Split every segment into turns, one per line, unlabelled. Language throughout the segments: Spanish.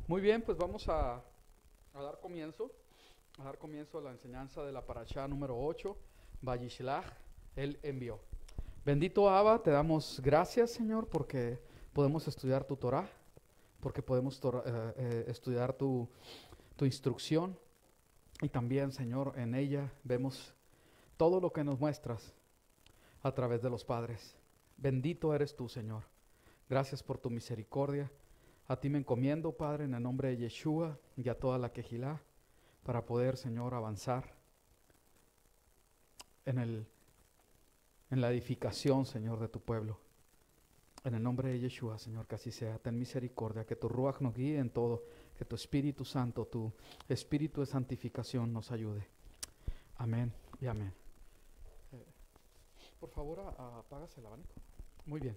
Muy bien, pues vamos a dar comienzo, a la enseñanza de la parashá número 8, Vayishlach, Él envió. Bendito Abba, te damos gracias, Señor, porque podemos estudiar tu Torah, porque podemos estudiar tu instrucción, y también, Señor, en ella vemos todo lo que nos muestras a través de los padres. Bendito eres tú, Señor. Gracias por tu misericordia. A ti me encomiendo, Padre, en el nombre de Yeshua y a toda la Quejilá, para poder, Señor, avanzar en la edificación, Señor, de tu pueblo. En el nombre de Yeshua, Señor, que así sea. Ten misericordia, que tu Ruach nos guíe en todo, que tu Espíritu Santo, tu Espíritu de santificación nos ayude. Amén y amén. Por favor, apagas el abanico. Muy bien.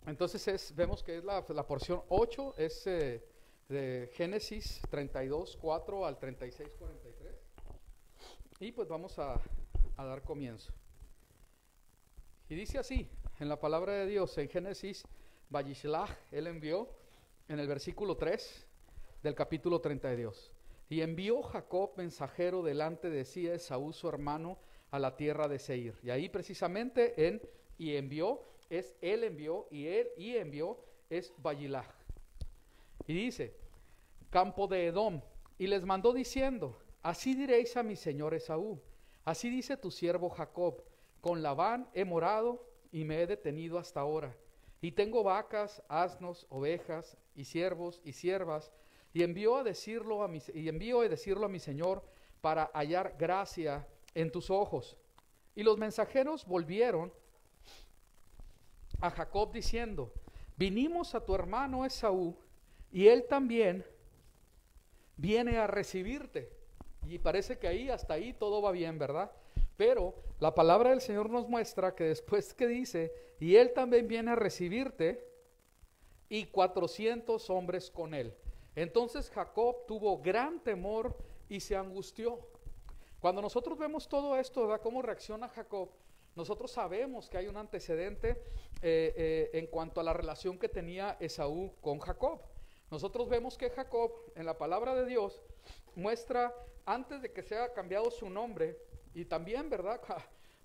Entonces vemos que es la porción 8, es de Génesis 32, 4 al 36, 43. Y pues vamos a dar comienzo. Y dice así, en la palabra de Dios, en Génesis, Vayishlach, Él envió, en el versículo 3 del capítulo 32. Y envió Jacob mensajero delante de sí a Esaú su hermano a la tierra de Seir. Y ahí precisamente y envió, es él envió, y envió es Vayishlach. Y dice, campo de Edom, y les mandó diciendo, así diréis a mi señor Esaú, así dice tu siervo Jacob, con Labán he morado y me he detenido hasta ahora, y tengo vacas, asnos, ovejas, y siervos y siervas, y envío a decirlo a mi señor para hallar gracia en tus ojos. Y los mensajeros volvieron a Jacob diciendo, vinimos a tu hermano Esaú, y él también viene a recibirte. Y parece que hasta ahí todo va bien, ¿verdad? Pero la palabra del Señor nos muestra que después que dice, y él también viene a recibirte, y 400 hombres con él. Entonces Jacob tuvo gran temor y se angustió. Cuando nosotros vemos todo esto, ¿verdad?, cómo reacciona Jacob, nosotros sabemos que hay un antecedente en cuanto a la relación que tenía Esaú con Jacob. Nosotros vemos que Jacob, en la palabra de Dios, muestra, antes de que sea cambiado su nombre, y también, ¿verdad?,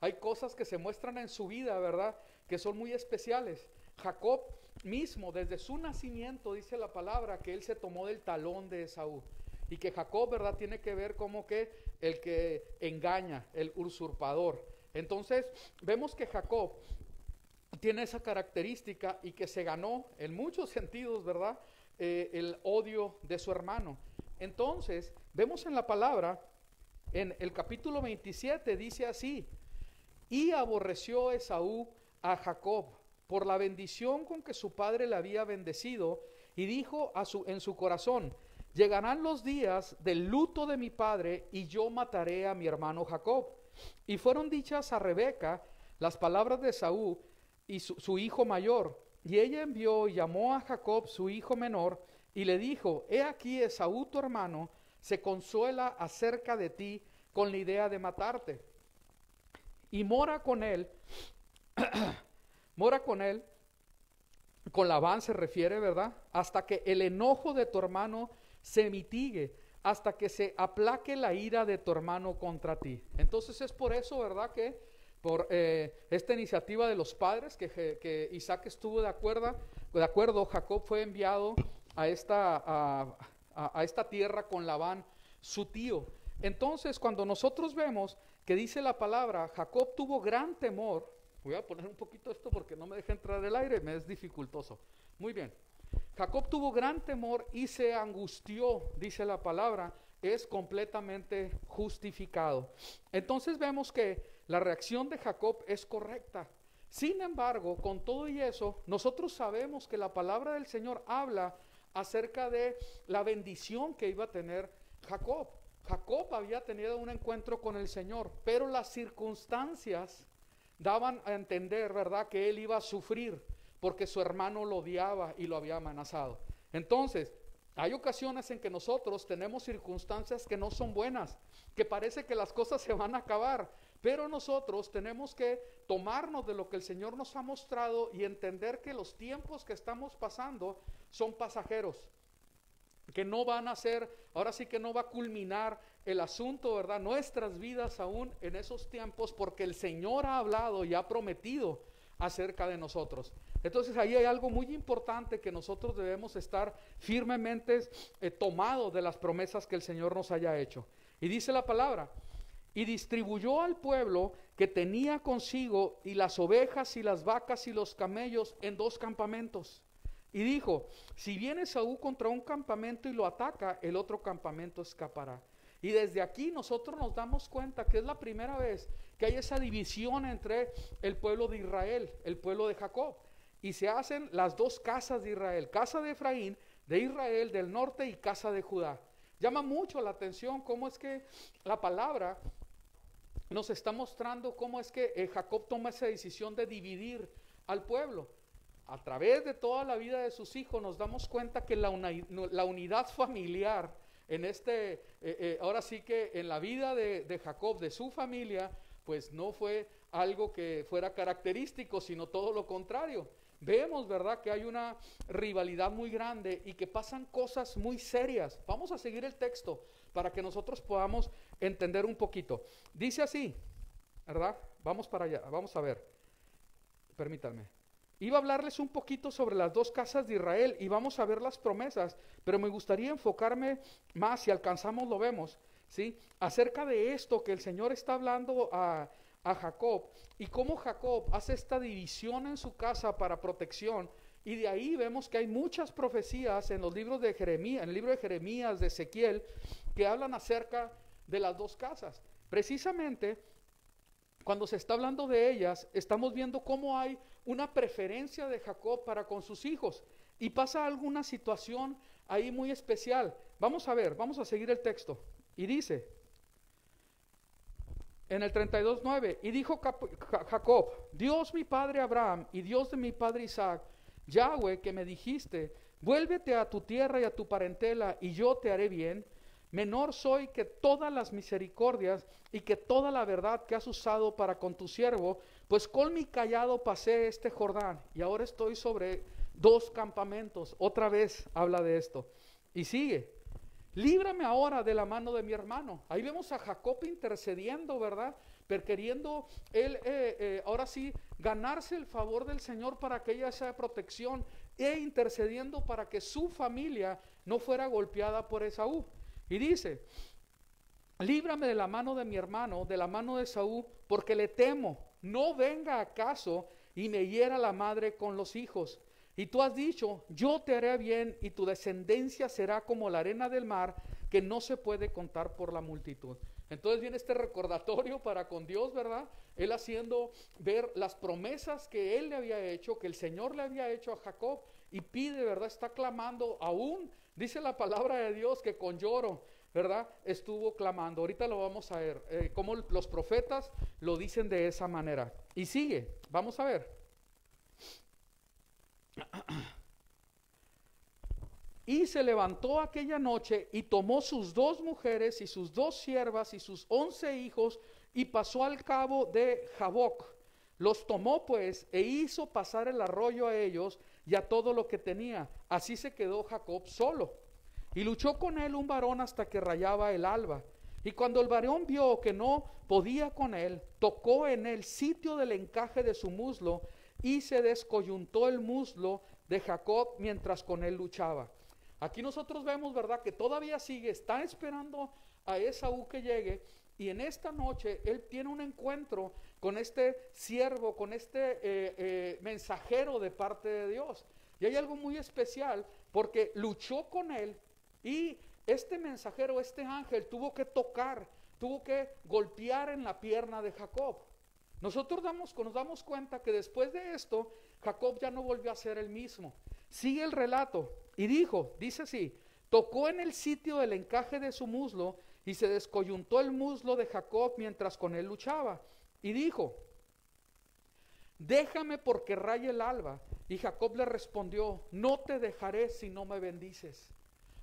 hay cosas que se muestran en su vida, ¿verdad?, que son muy especiales. Jacob mismo, desde su nacimiento, dice la palabra, que él se tomó del talón de Esaú. Y que Jacob, ¿verdad?, tiene que ver como que el que engaña, el usurpador. Entonces, vemos que Jacob tiene esa característica y que se ganó, en muchos sentidos, ¿verdad?, el odio de su hermano. Entonces, vemos en la palabra, en el capítulo 27, dice así, y aborreció Esaú a Jacob por la bendición con que su padre le había bendecido, y dijo en su corazón, llegarán los días del luto de mi padre, y yo mataré a mi hermano Jacob. Y fueron dichas a Rebeca las palabras de Esaú y su hijo mayor, y ella envió y llamó a Jacob su hijo menor, y le dijo, he aquí Esaú tu hermano se consuela acerca de ti con la idea de matarte, y mora con él, con Labán se refiere, ¿verdad?, hasta que el enojo de tu hermano se mitigue, hasta que se aplaque la ira de tu hermano contra ti. Entonces es por eso, ¿verdad?, que por esta iniciativa de los padres, que Isaac estuvo de acuerdo, Jacob fue enviado a esta tierra con Labán, su tío. Entonces, cuando nosotros vemos que dice la palabra, Jacob tuvo gran temor. Voy a poner un poquito esto porque no me deja entrar el aire, me es dificultoso. Muy bien. Jacob tuvo gran temor y se angustió, dice la palabra, es completamente justificado. Entonces vemos que la reacción de Jacob es correcta. Sin embargo, con todo y eso, nosotros sabemos que la palabra del Señor habla acerca de la bendición que iba a tener Jacob. Jacob había tenido un encuentro con el Señor, pero las circunstancias daban a entender, ¿verdad?, que él iba a sufrir porque su hermano lo odiaba y lo había amenazado. Entonces, hay ocasiones en que nosotros tenemos circunstancias que no son buenas, que parece que las cosas se van a acabar, pero nosotros tenemos que tomarnos de lo que el Señor nos ha mostrado y entender que los tiempos que estamos pasando son pasajeros. que no van a ser, ahora sí que no va a culminar el asunto, ¿verdad? Nuestras vidas aún en esos tiempos, porque el Señor ha hablado y ha prometido acerca de nosotros. Entonces ahí hay algo muy importante, que nosotros debemos estar firmemente tomados de las promesas que el Señor nos haya hecho. Y dice la palabra: y distribuyó al pueblo que tenía consigo y las ovejas y las vacas y los camellos en 2 campamentos. Y dijo: si viene Esaú contra un campamento y lo ataca, el otro campamento escapará. Y desde aquí nosotros nos damos cuenta que es la primera vez que hay esa división entre el pueblo de Israel, el pueblo de Jacob. Y se hacen las 2 casas de Israel: casa de Efraín, de Israel del norte, y casa de Judá. Llama mucho la atención cómo es que la palabra nos está mostrando cómo es que Jacob toma esa decisión de dividir al pueblo. A través de toda la vida de sus hijos nos damos cuenta que la unidad familiar en ahora sí que en la vida de Jacob, de su familia, pues no fue algo que fuera característico, sino todo lo contrario. Vemos, ¿verdad?, que hay una rivalidad muy grande y que pasan cosas muy serias. Vamos a seguir el texto para que nosotros podamos entender un poquito. Dice así, ¿verdad? Vamos para allá, vamos a ver. Permítanme. Iba a hablarles un poquito sobre las 2 casas de Israel y vamos a ver las promesas, pero me gustaría enfocarme más, si alcanzamos lo vemos, ¿sí?, acerca de esto que el Señor está hablando a Jacob, y cómo Jacob hace esta división en su casa para protección. Y de ahí vemos que hay muchas profecías en los libros de Jeremías, en el libro de Jeremías, de Ezequiel, que hablan acerca de las 2 casas. Precisamente cuando se está hablando de ellas, estamos viendo cómo hay una preferencia de Jacob para con sus hijos, y pasa alguna situación ahí muy especial. Vamos a ver, vamos a seguir el texto. Y dice en el 32:9: y dijo Jacob: Dios mi padre Abraham y Dios de mi padre Isaac, Yahweh, que me dijiste: vuélvete a tu tierra y a tu parentela, y yo te haré bien. Menor soy que todas las misericordias y que toda la verdad que has usado para con tu siervo, pues con mi cayado pasé este Jordán, y ahora estoy sobre 2 campamentos. Otra vez habla de esto. Y sigue: líbrame ahora de la mano de mi hermano. Ahí vemos a Jacob intercediendo, ¿verdad? Pero queriendo él, ahora sí, ganarse el favor del Señor para que ella sea protección, e intercediendo para que su familia no fuera golpeada por Esaú. Y dice: líbrame de la mano de mi hermano, de la mano de Esaú, porque le temo, no venga acaso y me hiera la madre con los hijos. Y tú has dicho: yo te haré bien, y tu descendencia será como la arena del mar, que no se puede contar por la multitud. Entonces viene este recordatorio para con Dios, ¿verdad? Él haciendo ver las promesas que él le había hecho, que el Señor le había hecho a Jacob, y pide, ¿verdad? Está clamando aún, dice la palabra de Dios, que con lloro, ¿verdad?, estuvo clamando. Ahorita lo vamos a ver, cómo los profetas lo dicen de esa manera. Y sigue, vamos a ver. Y se levantó aquella noche y tomó sus 2 mujeres y sus 2 siervas y sus 11 hijos, y pasó al cabo de Jaboc. Los tomó pues e hizo pasar el arroyo a ellos y a todo lo que tenía. Así se quedó Jacob solo. Y luchó con él un varón hasta que rayaba el alba. Y cuando el varón vio que no podía con él, tocó en el sitio del encaje de su muslo, y se descoyuntó el muslo de Jacob mientras con él luchaba. Aquí nosotros vemos, ¿verdad?, que todavía sigue, está esperando a Esaú que llegue, y en esta noche él tiene un encuentro con este siervo, con este mensajero de parte de Dios. Y hay algo muy especial, porque luchó con él, y este mensajero, este ángel, tuvo que tocar, tuvo que golpear en la pierna de Jacob. Nosotros nos damos cuenta que después de esto, Jacob ya no volvió a ser el mismo. Sigue el relato y dice así: tocó en el sitio del encaje de su muslo, y se descoyuntó el muslo de Jacob mientras con él luchaba. Y dijo: déjame porque raye el alba. Y Jacob le respondió: no te dejaré si no me bendices.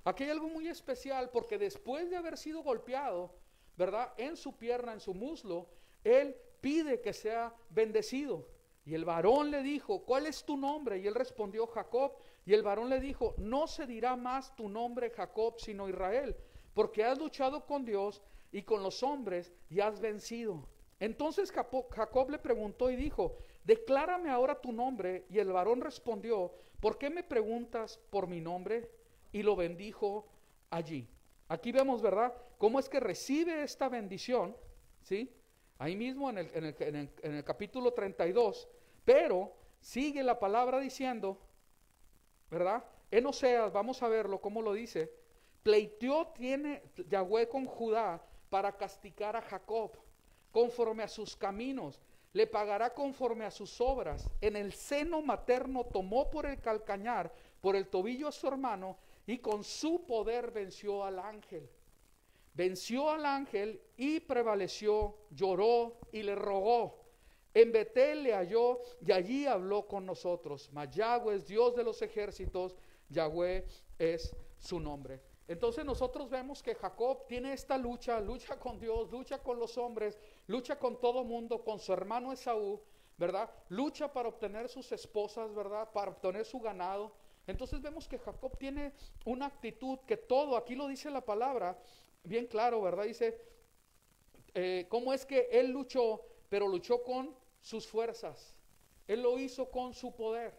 Aquí hay algo muy especial, porque después de haber sido golpeado, ¿verdad?, en su pierna, en su muslo, él pide que sea bendecido. Y el varón le dijo, ¿cuál es tu nombre? Y él respondió, Jacob. Y el varón le dijo, no se dirá más tu nombre Jacob, sino Israel, porque has luchado con Dios y con los hombres y has vencido. Entonces Jacob le preguntó y dijo, declárame ahora tu nombre. Y el varón respondió, ¿por qué me preguntas por mi nombre? Y lo bendijo allí. Aquí vemos, ¿verdad?, cómo es que recibe esta bendición, ¿sí? Ahí mismo en el capítulo 32, pero sigue la palabra diciendo, ¿verdad? En Oseas, vamos a verlo, cómo lo dice. Pleiteó tiene Yahweh con Judá para castigar a Jacob, conforme a sus caminos, le pagará conforme a sus obras. En el seno materno tomó por el calcañar, por el tobillo a su hermano, y con su poder venció al ángel. Venció al ángel y prevaleció, lloró y le rogó. En Betel le halló y allí habló con nosotros. Mas Yahweh es Dios de los ejércitos, Yahweh es su nombre. Entonces nosotros vemos que Jacob tiene esta lucha con Dios, lucha con los hombres, lucha con todo mundo, con su hermano Esaú, ¿verdad? Lucha para obtener sus esposas, ¿verdad? Para obtener su ganado. Entonces vemos que Jacob tiene una actitud que todo, aquí lo dice la palabra, bien claro, ¿verdad? Dice, ¿cómo es que él luchó? Pero luchó con sus fuerzas. Él lo hizo con su poder.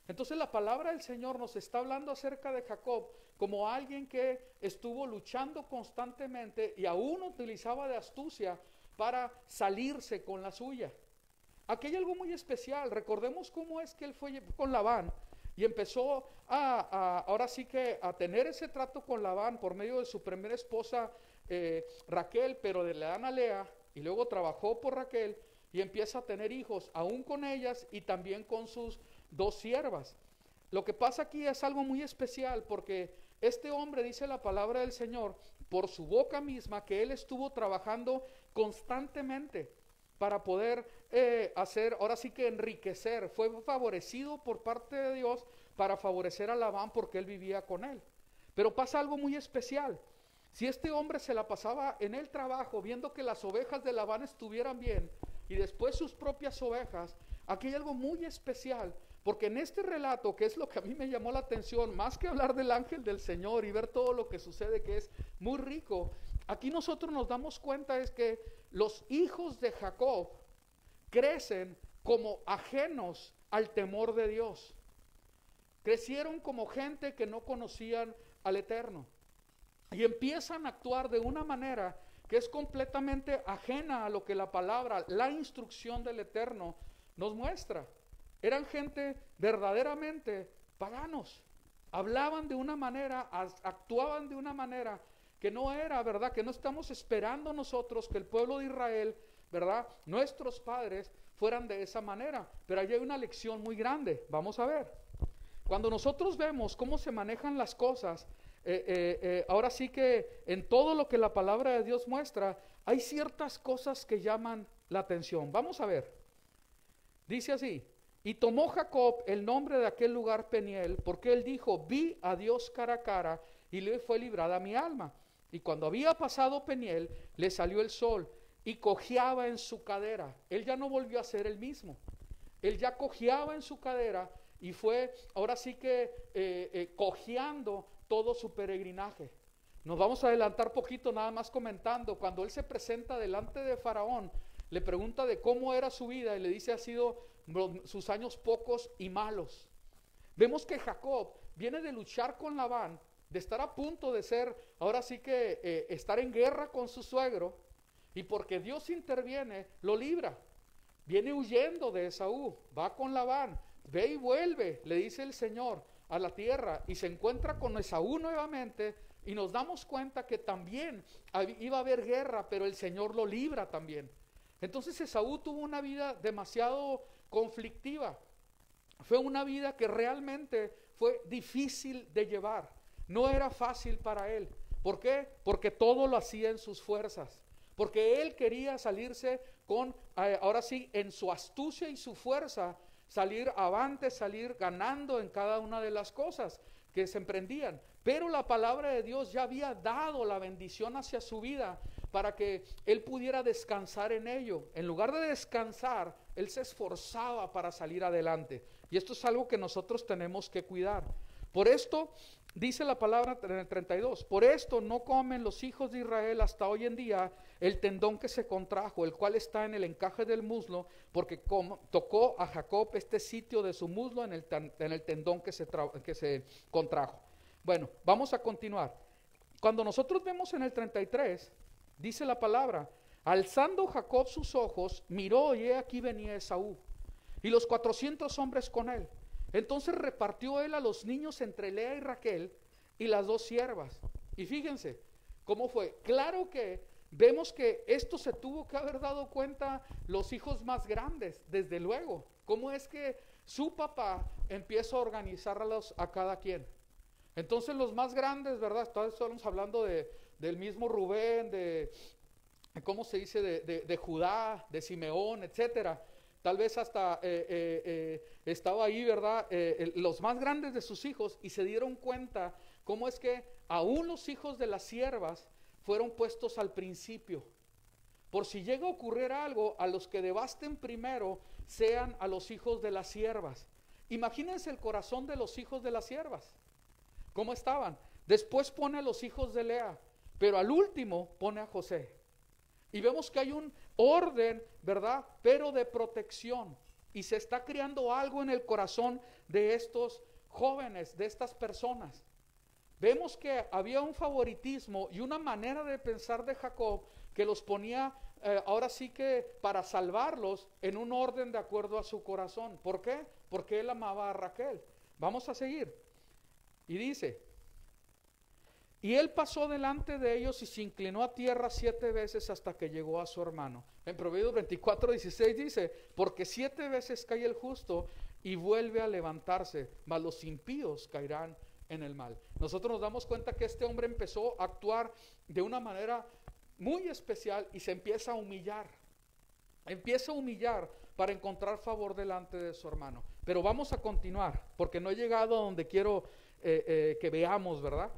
Entonces la palabra del Señor nos está hablando acerca de Jacob como alguien que estuvo luchando constantemente y aún utilizaba de astucia para salirse con la suya. Aquí hay algo muy especial. Recordemos cómo es que él fue con Labán y empezó ahora sí que a tener ese trato con Labán por medio de su primera esposa Raquel, pero le dan a Lea y luego trabajó por Raquel y empieza a tener hijos aún con ellas y también con sus dos siervas. Lo que pasa aquí es algo muy especial porque este hombre, dice la palabra del Señor, por su boca misma, que él estuvo trabajando constantemente para poder hacer, ahora sí que enriquecer. Fue favorecido por parte de Dios para favorecer a Labán porque él vivía con él. Pero pasa algo muy especial. Si este hombre se la pasaba en el trabajo viendo que las ovejas de Labán estuvieran bien y después sus propias ovejas, aquí hay algo muy especial, porque en este relato, que es lo que a mí me llamó la atención, más que hablar del ángel del Señor y ver todo lo que sucede, que es muy rico, aquí nosotros nos damos cuenta es que los hijos de Jacob crecen como ajenos al temor de Dios. Crecieron como gente que no conocían al Eterno y empiezan a actuar de una manera que es completamente ajena a lo que la palabra, la instrucción del Eterno nos muestra. Eran gente verdaderamente paganos. Hablaban de una manera, actuaban de una manera que no era, ¿verdad? Que no estamos esperando nosotros que el pueblo de Israel, ¿verdad?, nuestros padres fueran de esa manera. Pero allí hay una lección muy grande. Vamos a ver. Cuando nosotros vemos cómo se manejan las cosas, ahora sí que en todo lo que la palabra de Dios muestra, hay ciertas cosas que llaman la atención. Vamos a ver. Dice así: y tomó Jacob el nombre de aquel lugar Peniel, porque él dijo, vi a Dios cara a cara, y le fue librada mi alma. Y cuando había pasado Peniel, le salió el sol, y cojeaba en su cadera. Él ya no volvió a ser el mismo. Él ya cojeaba en su cadera, y fue, ahora sí que, cojeando todo su peregrinaje. Nos vamos a adelantar poquito nada más comentando. Cuando él se presenta delante de Faraón, le pregunta de cómo era su vida y le dice ha sido sus años pocos y malos. Vemos que Jacob viene de luchar con Labán, de estar a punto de ser, ahora sí que estar en guerra con su suegro, y porque Dios interviene, lo libra. Viene huyendo de Esaú, va con Labán, ve y vuelve, le dice el Señor, a la tierra, y se encuentra con Esaú nuevamente, y nos damos cuenta que también iba a haber guerra, pero el Señor lo libra también. Entonces Esaú tuvo una vida demasiado conflictiva. Fue una vida que realmente fue difícil de llevar. No era fácil para él. ¿Por qué? Porque todo lo hacía en sus fuerzas. Porque él quería salirse con, ahora sí, en su astucia y su fuerza, salir avante, salir ganando en cada una de las cosas que se emprendían. Pero la palabra de Dios ya había dado la bendición hacia su vida para que él pudiera descansar en ello. En lugar de descansar, él se esforzaba para salir adelante. Y esto es algo que nosotros tenemos que cuidar. Por esto, dice la palabra en el 32, por esto no comen los hijos de Israel hasta hoy en día el tendón que se contrajo, el cual está en el encaje del muslo, porque tocó a Jacob este sitio de su muslo en el tendón que se contrajo. Bueno, vamos a continuar. Cuando nosotros vemos en el 33, dice la palabra, alzando Jacob sus ojos, miró y he aquí venía Esaú, y los 400 hombres con él. Entonces repartió él a los niños entre Lea y Raquel y las 2 siervas. Y fíjense cómo fue. Claro que vemos que esto se tuvo que haber dado cuenta los hijos más grandes, desde luego. ¿Cómo es que su papá empieza a organizarlos a cada quien? Entonces los más grandes, ¿verdad? Estamos hablando del mismo Rubén, ¿cómo se dice? De Judá, de Simeón, etcétera. Tal vez hasta estaba ahí, ¿verdad? Los más grandes de sus hijos, y se dieron cuenta cómo es que aún los hijos de las siervas fueron puestos al principio. Por si llega a ocurrir algo, a los que devasten primero sean a los hijos de las siervas. Imagínense el corazón de los hijos de las siervas. ¿Cómo estaban? Después pone a los hijos de Lea, pero al último pone a José. Y vemos que hay un orden, ¿verdad? Pero de protección. Y se está creando algo en el corazón de estos jóvenes, de estas personas. Vemos que había un favoritismo y una manera de pensar de Jacob que los ponía, ahora sí que para salvarlos, en un orden de acuerdo a su corazón. ¿Por qué? Porque él amaba a Raquel. Vamos a seguir. Y dice, y él pasó delante de ellos y se inclinó a tierra 7 veces hasta que llegó a su hermano. En Proverbios 24:16 dice, porque 7 veces cae el justo y vuelve a levantarse, mas los impíos caerán en el mal. Nosotros nos damos cuenta que este hombre empezó a actuar de una manera muy especial y se empieza a humillar. Empieza a humillar para encontrar favor delante de su hermano. Pero vamos a continuar, porque no he llegado a donde quiero que veamos, ¿verdad?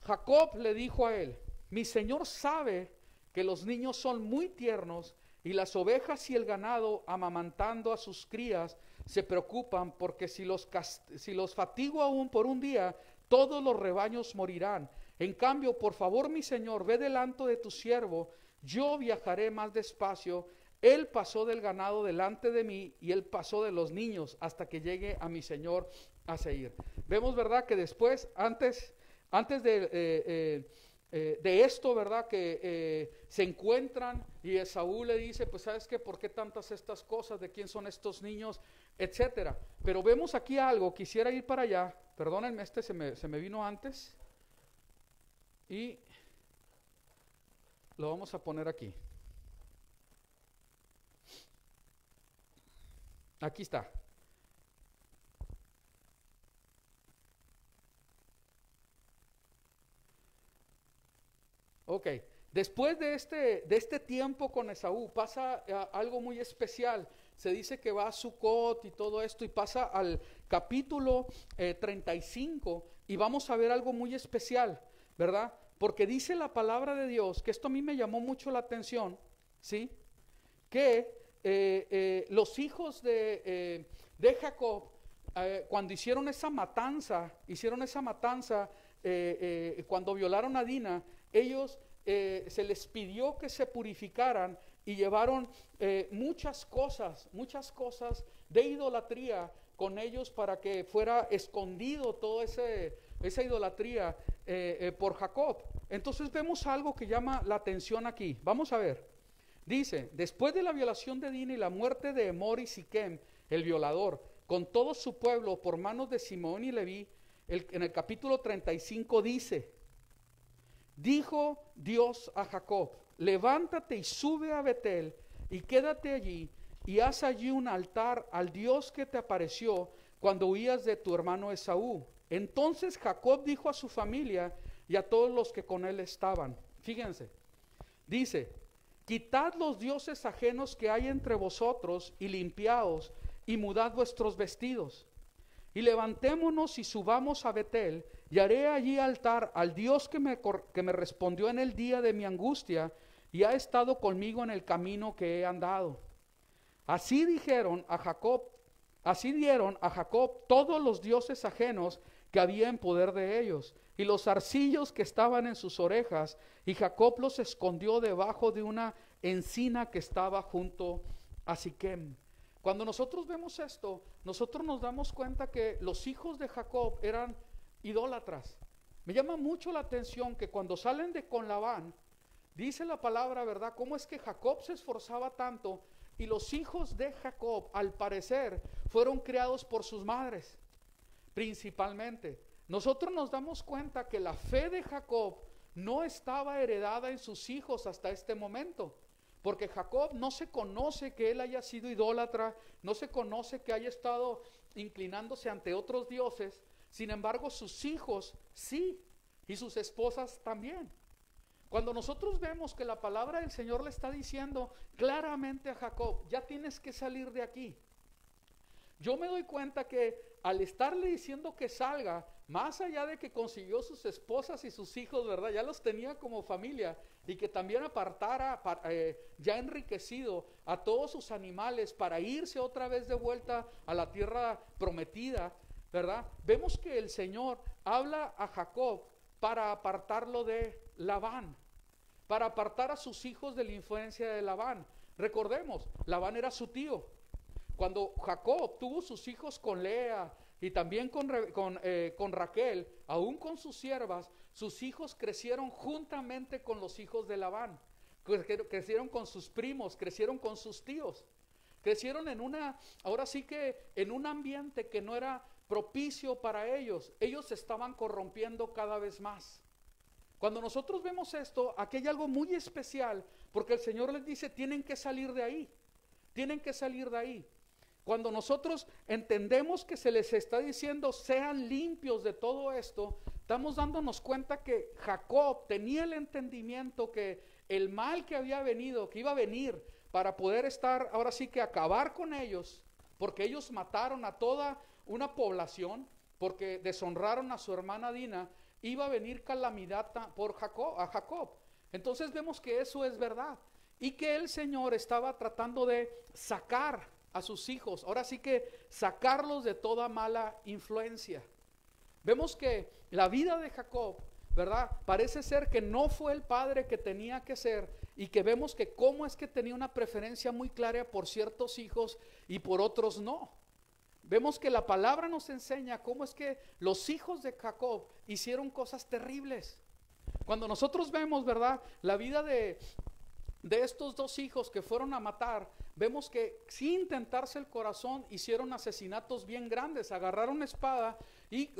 Jacob le dijo a él, mi señor sabe que los niños son muy tiernos y las ovejas y el ganado, amamantando a sus crías, se preocupan porque si los fatigo aún por un día, todos los rebaños morirán. En cambio, por favor, mi señor, ve delante de tu siervo, yo viajaré más despacio. Él pasó del ganado delante de mí y él pasó de los niños hasta que llegue a mi señor a Seir. Vemos, ¿verdad? Que después, antes de esto, ¿verdad? Que se encuentran y Esaú le dice, pues ¿sabes qué? ¿Por qué tantas estas cosas? ¿De quién son estos niños? Etcétera. Pero vemos aquí algo, quisiera ir para allá, perdónenme, se me vino antes y lo vamos a poner aquí. Aquí está. Ok, después de este tiempo con Esaú pasa algo muy especial. Se dice que va a Sucot y todo esto y pasa al capítulo 35 y vamos a ver algo muy especial, ¿verdad? Porque dice la palabra de Dios, que esto a mí me llamó mucho la atención, ¿sí? Que los hijos de Jacob, cuando hicieron esa matanza, cuando violaron a Dina, ellos se les pidió que se purificaran y llevaron muchas cosas de idolatría con ellos para que fuera escondido toda esa idolatría por Jacob. Entonces vemos algo que llama la atención aquí. Vamos a ver. Dice, después de la violación de Dina y la muerte de Emor y Siquem, el violador, con todo su pueblo por manos de Simón y Leví, en el capítulo 35 dice, dijo Dios a Jacob, levántate y sube a Betel y quédate allí y haz allí un altar al Dios que te apareció cuando huías de tu hermano Esaú. Entonces Jacob dijo a su familia y a todos los que con él estaban, fíjense, dice, quitad los dioses ajenos que hay entre vosotros y limpiaos y mudad vuestros vestidos. Y levantémonos y subamos a Betel, y haré allí altar al Dios que me respondió en el día de mi angustia, y ha estado conmigo en el camino que he andado. Así dieron a Jacob todos los dioses ajenos que había en poder de ellos, y los zarcillos que estaban en sus orejas, y Jacob los escondió debajo de una encina que estaba junto a Siquem. Cuando nosotros vemos esto, nosotros nos damos cuenta que los hijos de Jacob eran idólatras. Me llama mucho la atención que cuando salen de con Labán, dice la palabra, ¿verdad?, cómo es que Jacob se esforzaba tanto, y los hijos de Jacob, al parecer, fueron criados por sus madres, principalmente. Nosotros nos damos cuenta que la fe de Jacob no estaba heredada en sus hijos hasta este momento, porque Jacob no se conoce que él haya sido idólatra, no se conoce que haya estado inclinándose ante otros dioses. Sin embargo, sus hijos sí, y sus esposas también. Cuando nosotros vemos que la palabra del Señor le está diciendo claramente a Jacob, ya tienes que salir de aquí, yo me doy cuenta que al estarle diciendo que salga, más allá de que consiguió sus esposas y sus hijos, ¿verdad?, ya los tenía como familia, y que también apartara, ya enriquecido, a todos sus animales para irse otra vez de vuelta a la tierra prometida, ¿verdad? Vemos que el Señor habla a Jacob para apartarlo de Labán, para apartar a sus hijos de la influencia de Labán. Recordemos, Labán era su tío. Cuando Jacob tuvo sus hijos con Lea y también con Raquel, aún con sus siervas, sus hijos crecieron juntamente con los hijos de Labán, crecieron con sus primos, crecieron con sus tíos, crecieron ahora sí que en un ambiente que no era propicio para ellos. Ellos se estaban corrompiendo cada vez más. Cuando nosotros vemos esto, aquí hay algo muy especial, porque el Señor les dice, tienen que salir de ahí, tienen que salir de ahí. Cuando nosotros entendemos que se les está diciendo, sean limpios de todo esto, estamos dándonos cuenta que Jacob tenía el entendimiento que el mal que había venido, que iba a venir para poder estar, ahora sí que acabar con ellos, porque ellos mataron a toda una población, porque deshonraron a su hermana Dina, iba a venir calamidad a Jacob. Entonces vemos que eso es verdad, y que el Señor estaba tratando de sacar a sus hijos, ahora sí que sacarlos de toda mala influencia. Vemos que la vida de Jacob, ¿verdad?, parece ser que no fue el padre que tenía que ser, y que vemos que cómo es que tenía una preferencia muy clara por ciertos hijos y por otros no. Vemos que la palabra nos enseña cómo es que los hijos de Jacob hicieron cosas terribles. Cuando nosotros vemos, ¿verdad?, la vida de estos dos hijos que fueron a matar, vemos que sin tentarse el corazón hicieron asesinatos bien grandes, agarraron espada y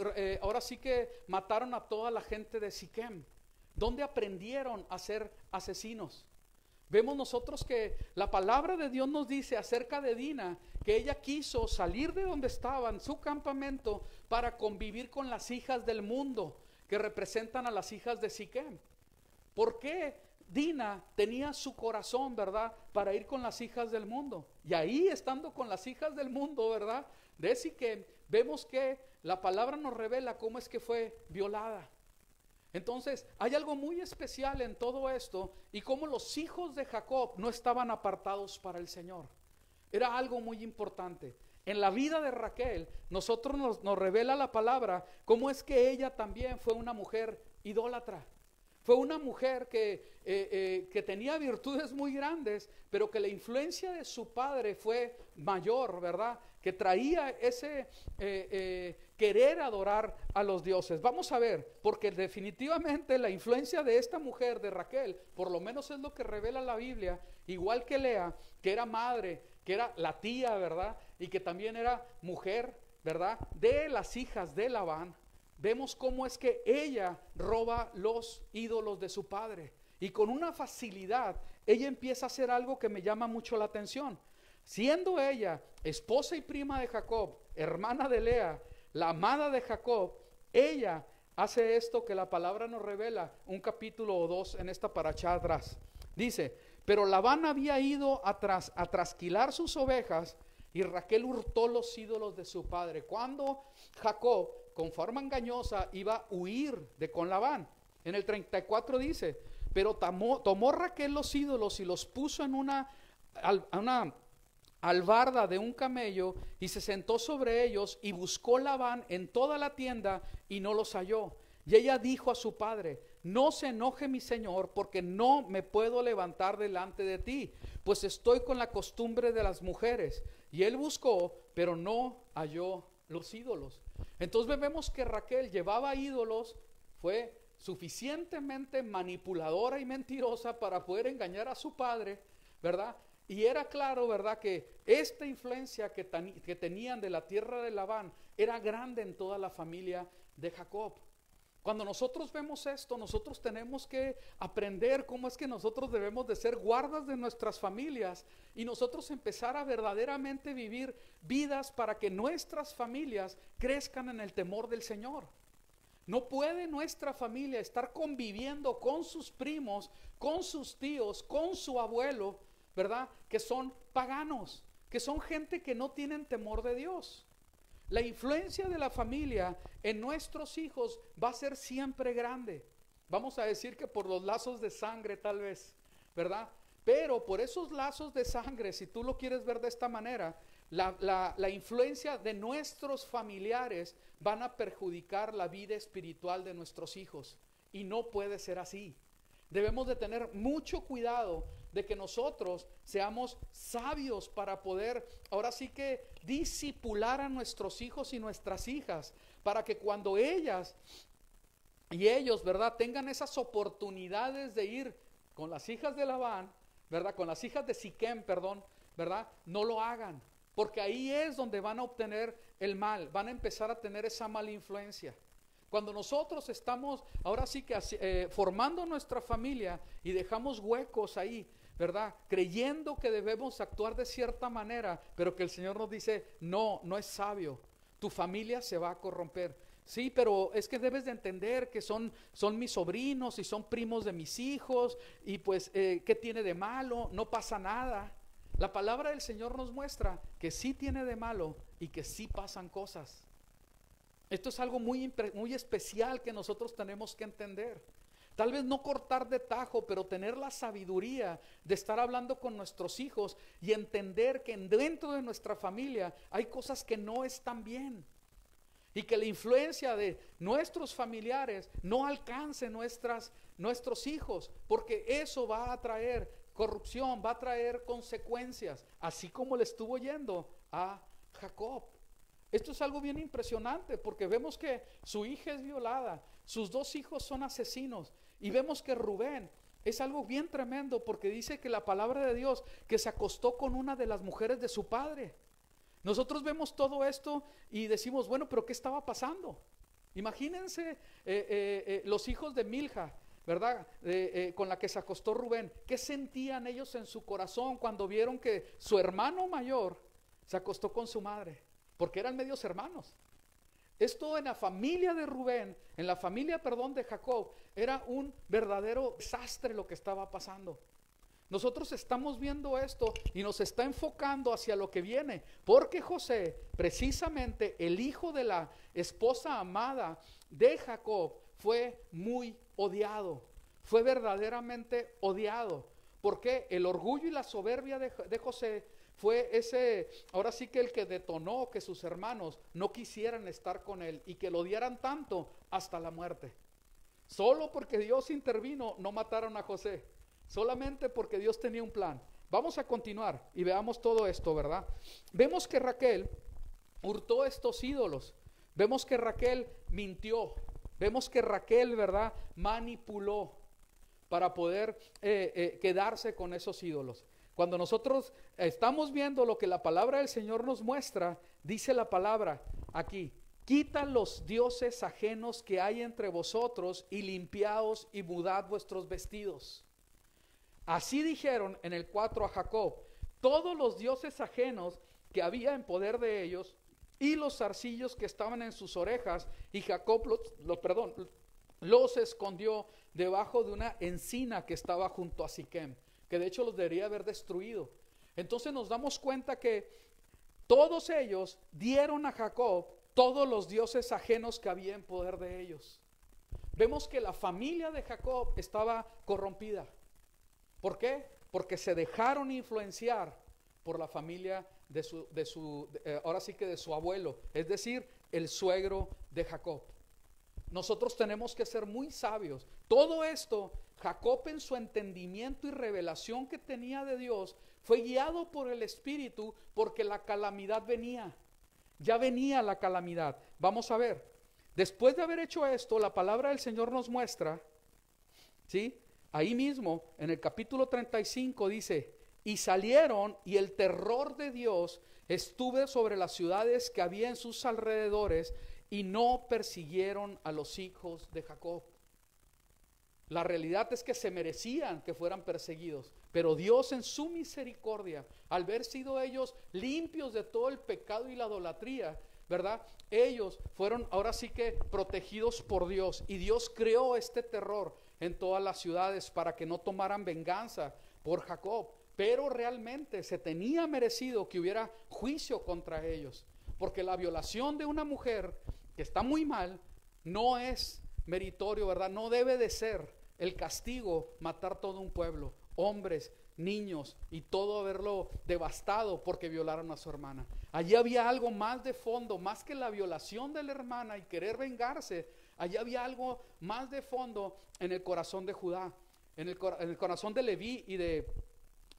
ahora sí que mataron a toda la gente de Siquem. ¿Dónde aprendieron a ser asesinos? Vemos nosotros que la palabra de Dios nos dice acerca de Dina, que ella quiso salir de donde estaba, en su campamento, para convivir con las hijas del mundo, que representan a las hijas de Siquem. ¿Por qué Dina tenía su corazón, ¿verdad?, para ir con las hijas del mundo? Y ahí, estando con las hijas del mundo, ¿verdad?, de Siquem, vemos que la palabra nos revela cómo es que fue violada. Entonces, hay algo muy especial en todo esto, y cómo los hijos de Jacob no estaban apartados para el Señor. Era algo muy importante. En la vida de Raquel, nosotros nos revela la palabra cómo es que ella también fue una mujer idólatra. Fue una mujer que tenía virtudes muy grandes, pero que la influencia de su padre fue mayor, ¿verdad?, que traía ese querer adorar a los dioses. Vamos a ver, porque definitivamente la influencia de esta mujer, de Raquel, por lo menos es lo que revela la Biblia, igual que Lea, que era madre, que era la tía, ¿verdad?, y que también era mujer, ¿verdad?, de las hijas de Labán. Vemos cómo es que ella roba los ídolos de su padre, y con una facilidad ella empieza a hacer algo que me llama mucho la atención. Siendo ella esposa y prima de Jacob, hermana de Lea, la amada de Jacob, ella hace esto que la palabra nos revela, un capítulo o dos en esta paracha atrás. Dice, pero Labán había ido a trasquilar sus ovejas, y Raquel hurtó los ídolos de su padre. Cuando Jacob, con forma engañosa, iba a huir de con Labán. En el 34 dice, Pero tomó Raquel los ídolos y los puso en una albarda de un camello y se sentó sobre ellos y buscó Labán en toda la tienda y no los halló. Y ella dijo a su padre: no se enoje mi señor, porque no me puedo levantar delante de ti, pues estoy con la costumbre de las mujeres. Y él buscó, pero no halló los ídolos. Entonces vemos que Raquel llevaba ídolos, fue suficientemente manipuladora y mentirosa para poder engañar a su padre, ¿verdad? Y era claro, ¿verdad?, que esta influencia que tenían de la tierra de Labán era grande en toda la familia de Jacob. Cuando nosotros vemos esto, nosotros tenemos que aprender cómo es que nosotros debemos de ser guardas de nuestras familias y nosotros empezar a verdaderamente vivir vidas para que nuestras familias crezcan en el temor del Señor. No puede nuestra familia estar conviviendo con sus primos, con sus tíos, con su abuelo, ¿verdad?, que son paganos, que son gente que no tienen temor de Dios. La influencia de la familia en nuestros hijos va a ser siempre grande. Vamos a decir que por los lazos de sangre tal vez, ¿verdad? Pero por esos lazos de sangre, si tú lo quieres ver de esta manera, la influencia de nuestros familiares van a perjudicar la vida espiritual de nuestros hijos. Y no puede ser así. Debemos de tener mucho cuidado de que nosotros seamos sabios para poder, ahora sí que discipular a nuestros hijos y nuestras hijas, para que cuando ellas y ellos, ¿verdad?, tengan esas oportunidades de ir con las hijas de Labán, ¿verdad?, con las hijas de Siquem, perdón, ¿verdad?, no lo hagan, porque ahí es donde van a obtener el mal, van a empezar a tener esa mala influencia. Cuando nosotros estamos ahora sí que formando nuestra familia y dejamos huecos ahí, ¿verdad?, creyendo que debemos actuar de cierta manera, pero que el Señor nos dice: no, no es sabio, tu familia se va a corromper. Sí, pero es que debes de entender que son mis sobrinos y son primos de mis hijos, y pues, ¿qué tiene de malo? No pasa nada. La palabra del Señor nos muestra que sí tiene de malo y que sí pasan cosas. Esto es algo muy especial que nosotros tenemos que entender. Tal vez no cortar de tajo, pero tener la sabiduría de estar hablando con nuestros hijos y entender que dentro de nuestra familia hay cosas que no están bien. Y que la influencia de nuestros familiares no alcance nuestros hijos, porque eso va a traer corrupción, va a traer consecuencias, así como le estuvo yendo a Jacob. Esto es algo bien impresionante, porque vemos que su hija es violada, sus dos hijos son asesinos, y vemos que Rubén es algo bien tremendo, porque dice que la palabra de Dios, que se acostó con una de las mujeres de su padre. Nosotros vemos todo esto y decimos: bueno, pero ¿qué estaba pasando? Imagínense los hijos de Milca, ¿verdad?, con la que se acostó Rubén. ¿Qué sentían ellos en su corazón cuando vieron que su hermano mayor se acostó con su madre? Porque eran medios hermanos. Esto en la familia de Rubén, en la familia, de Jacob, era un verdadero desastre lo que estaba pasando. Nosotros estamos viendo esto y nos está enfocando hacia lo que viene, porque José, precisamente el hijo de la esposa amada de Jacob, fue muy odiado, fue verdaderamente odiado. Porque el orgullo y la soberbia de José fue ese, ahora sí que el que detonó que sus hermanos no quisieran estar con él y que lo odiaran tanto hasta la muerte. Solo porque Dios intervino, no mataron a José, solamente porque Dios tenía un plan. Vamos a continuar y veamos todo esto, ¿verdad? Vemos que Raquel hurtó estos ídolos, vemos que Raquel mintió, vemos que Raquel, ¿verdad?, manipuló para poder quedarse con esos ídolos. Cuando nosotros estamos viendo lo que la palabra del Señor nos muestra, dice la palabra aquí: quita los dioses ajenos que hay entre vosotros y limpiaos y mudad vuestros vestidos. Así dijeron en el 4 a Jacob: todos los dioses ajenos que había en poder de ellos y los zarcillos que estaban en sus orejas, y Jacob los escondió debajo de una encina que estaba junto a Siquem, que de hecho los debería haber destruido. Entonces nos damos cuenta que todos ellos dieron a Jacob todos los dioses ajenos que había en poder de ellos. vemos que la familia de Jacob estaba corrompida. ¿Por qué? Porque se dejaron influenciar por la familia ahora sí que de su abuelo, es decir, el suegro de Jacob. Nosotros tenemos que ser muy sabios. Todo esto, Jacob en su entendimiento y revelación que tenía de Dios, fue guiado por el Espíritu porque la calamidad venía. Ya venía la calamidad. Vamos a ver. Después de haber hecho esto, la palabra del Señor nos muestra, ¿sí? Ahí mismo, en el capítulo 35 dice, y salieron y el terror de Dios estuvo sobre las ciudades que había en sus alrededores y no persiguieron a los hijos de Jacob. La realidad es que se merecían que fueran perseguidos, pero Dios en su misericordia, al haber sido ellos limpios de todo el pecado y la idolatría, ¿verdad? Ellos fueron ahora sí que protegidos por Dios, y Dios creó este terror en todas las ciudades para que no tomaran venganza por Jacob, pero realmente se tenía merecido que hubiera juicio contra ellos, porque la violación de una mujer, que está muy mal, no es meritorio, ¿verdad? No debe de ser el castigo matar todo un pueblo, hombres, niños y todo, haberlo devastado porque violaron a su hermana. Allí había algo más de fondo, más que la violación de la hermana y querer vengarse. Allí había algo más de fondo en el corazón de Judá, en el corazón de Leví y de,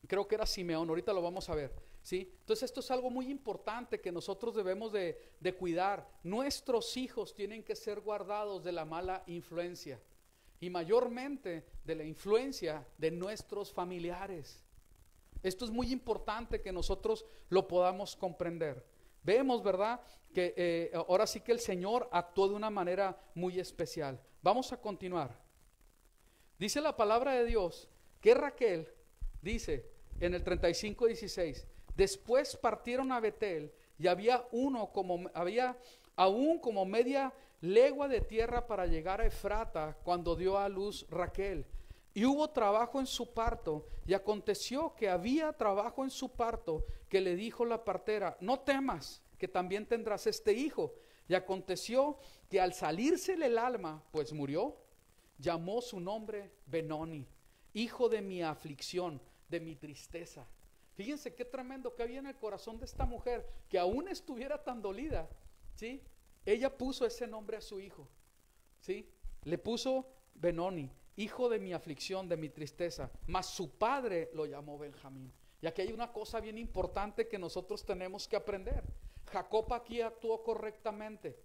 creo que era Simeón, ahorita lo vamos a ver, ¿sí? Entonces esto es algo muy importante que nosotros debemos de cuidar. Nuestros hijos tienen que ser guardados de la mala influencia, y mayormente de la influencia de nuestros familiares. Esto es muy importante que nosotros lo podamos comprender. Vemos, ¿verdad?, que ahora sí que el Señor actuó de una manera muy especial. Vamos a continuar. Dice la palabra de Dios que Raquel, dice en el 35:16, después partieron a Betel y había aún como media legua de tierra para llegar a Efrata cuando dio a luz Raquel. Y hubo trabajo en su parto, y aconteció que había trabajo en su parto, que le dijo la partera, no temas, que también tendrás este hijo. Y aconteció que al salírsele el alma, pues murió, llamó su nombre Benoni, hijo de mi aflicción, de mi tristeza. Fíjense qué tremendo que había en el corazón de esta mujer, que aún estuviera tan dolida, ¿sí? Ella puso ese nombre a su hijo, ¿sí? Le puso Benoni, hijo de mi aflicción, de mi tristeza, mas su padre lo llamó Benjamín. Y aquí hay una cosa bien importante que nosotros tenemos que aprender. Jacob aquí actuó correctamente,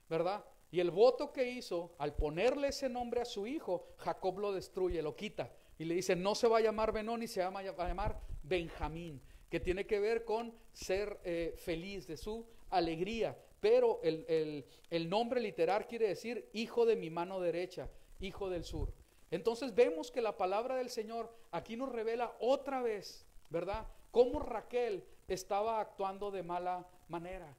¿verdad? Y el voto que hizo, al ponerle ese nombre a su hijo, Jacob lo destruye, lo quita. Y le dice, no se va a llamar Benoni, se va a llamar Benjamín, que tiene que ver con ser feliz, de su alegría. Pero el nombre literal quiere decir hijo de mi mano derecha, hijo del sur. Entonces vemos que la palabra del Señor aquí nos revela otra vez, ¿verdad?, cómo Raquel estaba actuando de mala manera.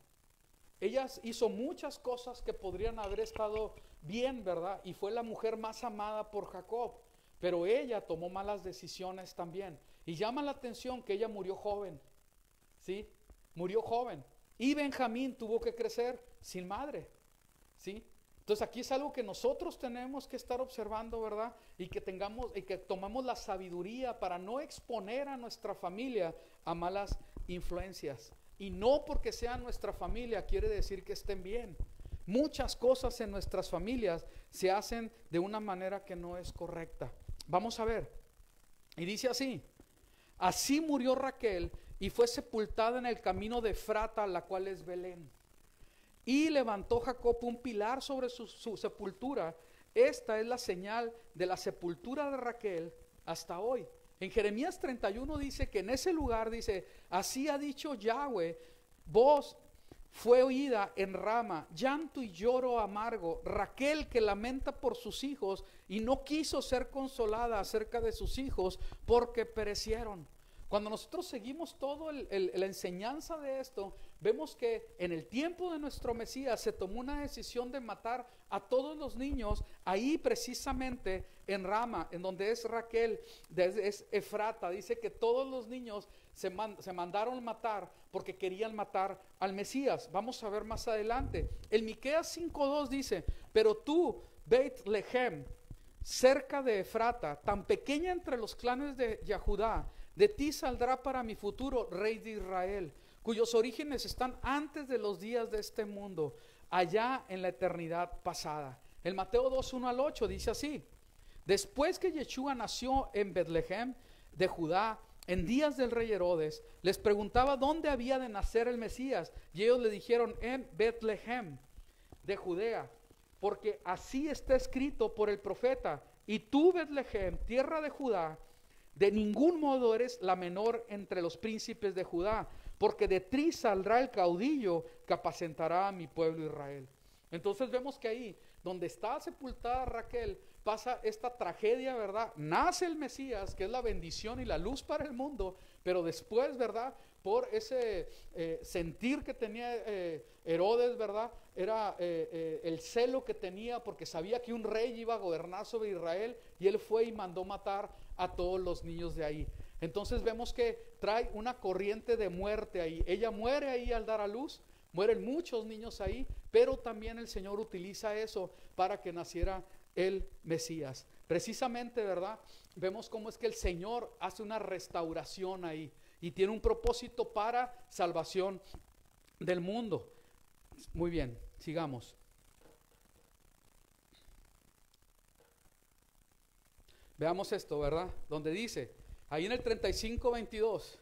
Ella hizo muchas cosas que podrían haber estado bien, ¿verdad? Y fue la mujer más amada por Jacob, pero ella tomó malas decisiones también. Y llama la atención que ella murió joven, ¿sí? Murió joven. Y Benjamín tuvo que crecer sin madre, ¿sí? Entonces aquí es algo que nosotros tenemos que estar observando, ¿verdad? Y que tomamos la sabiduría para no exponer a nuestra familia a malas influencias. Y no porque sea nuestra familia quiere decir que estén bien. Muchas cosas en nuestras familias se hacen de una manera que no es correcta. Vamos a ver. Y dice así: así murió Raquel y fue sepultada en el camino de Efrata, la cual es Belén. Y levantó Jacob un pilar sobre su sepultura. Esta es la señal de la sepultura de Raquel hasta hoy. En Jeremías 31 dice que en ese lugar dice, así ha dicho Yahweh, voz fue oída en Rama, llanto y lloro amargo, Raquel que lamenta por sus hijos y no quiso ser consolada acerca de sus hijos porque perecieron. Cuando nosotros seguimos toda la enseñanza de esto, vemos que en el tiempo de nuestro Mesías se tomó una decisión de matar a todos los niños, ahí precisamente en Rama, en donde es Raquel, es Efrata. Dice que todos los niños se mandaron matar porque querían matar al Mesías. Vamos a ver más adelante. El Miqueas 5:2 dice: pero tú, Beit Lehem, cerca de Efrata, tan pequeña entre los clanes de Judá, de ti saldrá para mi futuro rey de Israel, cuyos orígenes están antes de los días de este mundo, allá en la eternidad pasada. El Mateo 2:1-8 dice así: después que Yeshua nació en Betlehem de Judá, en días del rey Herodes, les preguntaba dónde había de nacer el Mesías, y ellos le dijeron: en Betlehem de Judea, porque así está escrito por el profeta: y tú, Betlehem, tierra de Judá, de ningún modo eres la menor entre los príncipes de Judá, porque de ti saldrá el caudillo que apacentará a mi pueblo Israel. Entonces vemos que ahí, donde está sepultada Raquel, pasa esta tragedia, ¿verdad? Nace el Mesías, que es la bendición y la luz para el mundo, pero después, ¿verdad? Por ese sentir que tenía Herodes, ¿verdad? Era el celo que tenía porque sabía que un rey iba a gobernar sobre Israel, y él fue y mandó matar a todos los niños de ahí. Entonces vemos que trae una corriente de muerte ahí. Ella muere ahí al dar a luz, mueren muchos niños ahí, pero también el Señor utiliza eso para que naciera el Mesías. Precisamente, ¿verdad? Vemos cómo es que el Señor hace una restauración ahí y tiene un propósito para salvación del mundo. Muy bien, sigamos. Veamos esto, ¿verdad? Donde dice, ahí en el 35:22,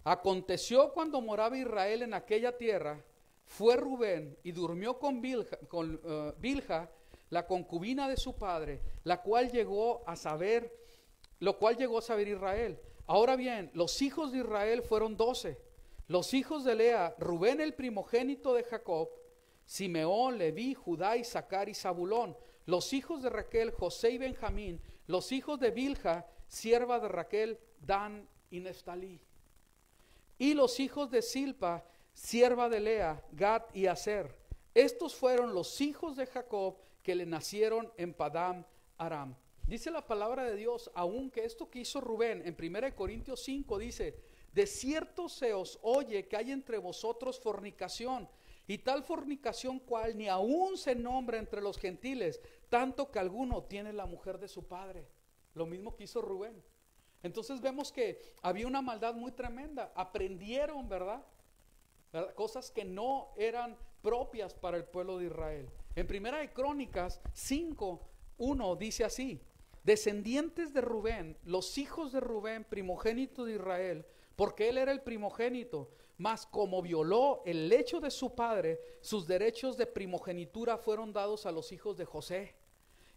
aconteció cuando moraba Israel en aquella tierra, fue Rubén y durmió con Bilha, la concubina de su padre, lo cual llegó a saber Israel. Ahora bien, los hijos de Israel fueron 12. Los hijos de Lea: Rubén el primogénito de Jacob, Simeón, Leví, Judá, Isaacar y Zabulón. Los hijos de Raquel: José y Benjamín. Los hijos de Bilha, sierva de Raquel: Dan y Neftalí. Y los hijos de Silpa, sierva de Lea: Gad y Aser. Estos fueron los hijos de Jacob que le nacieron en Padam Aram. Dice la palabra de Dios, aunque esto que hizo Rubén en 1 Corintios 5 dice: de cierto se os oye que hay entre vosotros fornicación, y tal fornicación cual ni aún se nombra entre los gentiles, tanto que alguno tiene la mujer de su padre. Lo mismo que hizo Rubén. Entonces vemos que había una maldad muy tremenda. Aprendieron, ¿verdad? Cosas que no eran propias para el pueblo de Israel. En 1 Crónicas 5:1 dice así: descendientes de Rubén, los hijos de Rubén, primogénito de Israel, porque él era el primogénito, mas como violó el lecho de su padre, sus derechos de primogenitura fueron dados a los hijos de José,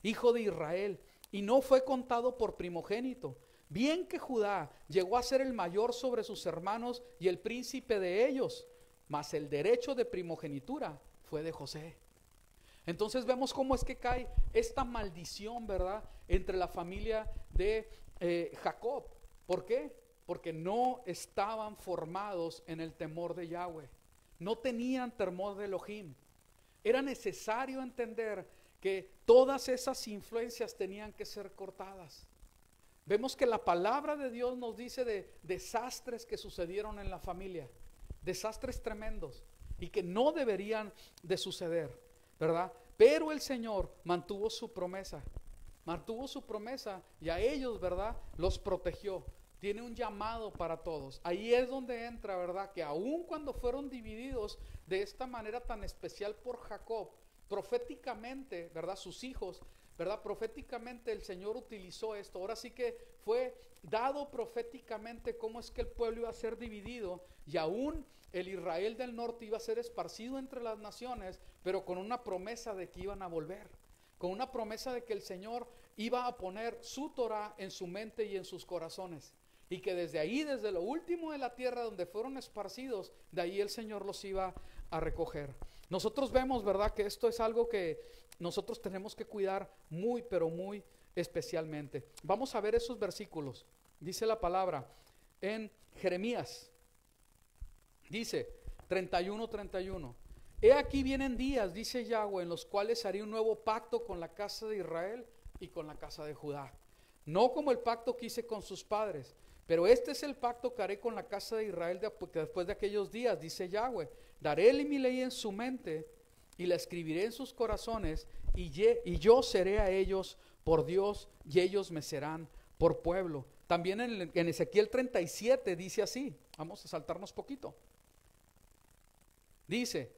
hijo de Israel, y no fue contado por primogénito. Bien que Judá llegó a ser el mayor sobre sus hermanos y el príncipe de ellos, mas el derecho de primogenitura fue de José. Entonces vemos cómo es que cae esta maldición, ¿verdad?, entre la familia de Jacob. ¿Por qué? Porque no estaban formados en el temor de Yahweh. No tenían temor de Elohim. Era necesario entender que todas esas influencias tenían que ser cortadas. Vemos que la palabra de Dios nos dice de desastres que sucedieron en la familia, desastres tremendos y que no deberían de suceder, ¿verdad? Pero el Señor mantuvo su promesa y a ellos, ¿verdad?, los protegió. Tiene un llamado para todos. Ahí es donde entra, ¿verdad?, que aun cuando fueron divididos de esta manera tan especial por Jacob, proféticamente, ¿verdad?, sus hijos, ¿verdad?, proféticamente el Señor utilizó esto. Ahora sí que fue dado proféticamente cómo es que el pueblo iba a ser dividido, y aún el Israel del norte iba a ser esparcido entre las naciones, pero con una promesa de que iban a volver, con una promesa de que el Señor iba a poner su Torah en su mente y en sus corazones, y que desde ahí, desde lo último de la tierra donde fueron esparcidos, de ahí el Señor los iba a recoger. Nosotros vemos, ¿verdad?, que esto es algo que nosotros tenemos que cuidar muy, pero muy especialmente. Vamos a ver esos versículos. Dice la palabra en Jeremías, dice 31. He aquí vienen días, dice Yahweh, en los cuales haré un nuevo pacto con la casa de Israel y con la casa de Judá. No como el pacto que hice con sus padres, pero este es el pacto que haré con la casa de Israel después de aquellos días, dice Yahweh. Daré mi ley en su mente y la escribiré en sus corazones, y yo seré a ellos por Dios y ellos me serán por pueblo. También en Ezequiel 37 dice así, vamos a saltarnos poquito. Dice,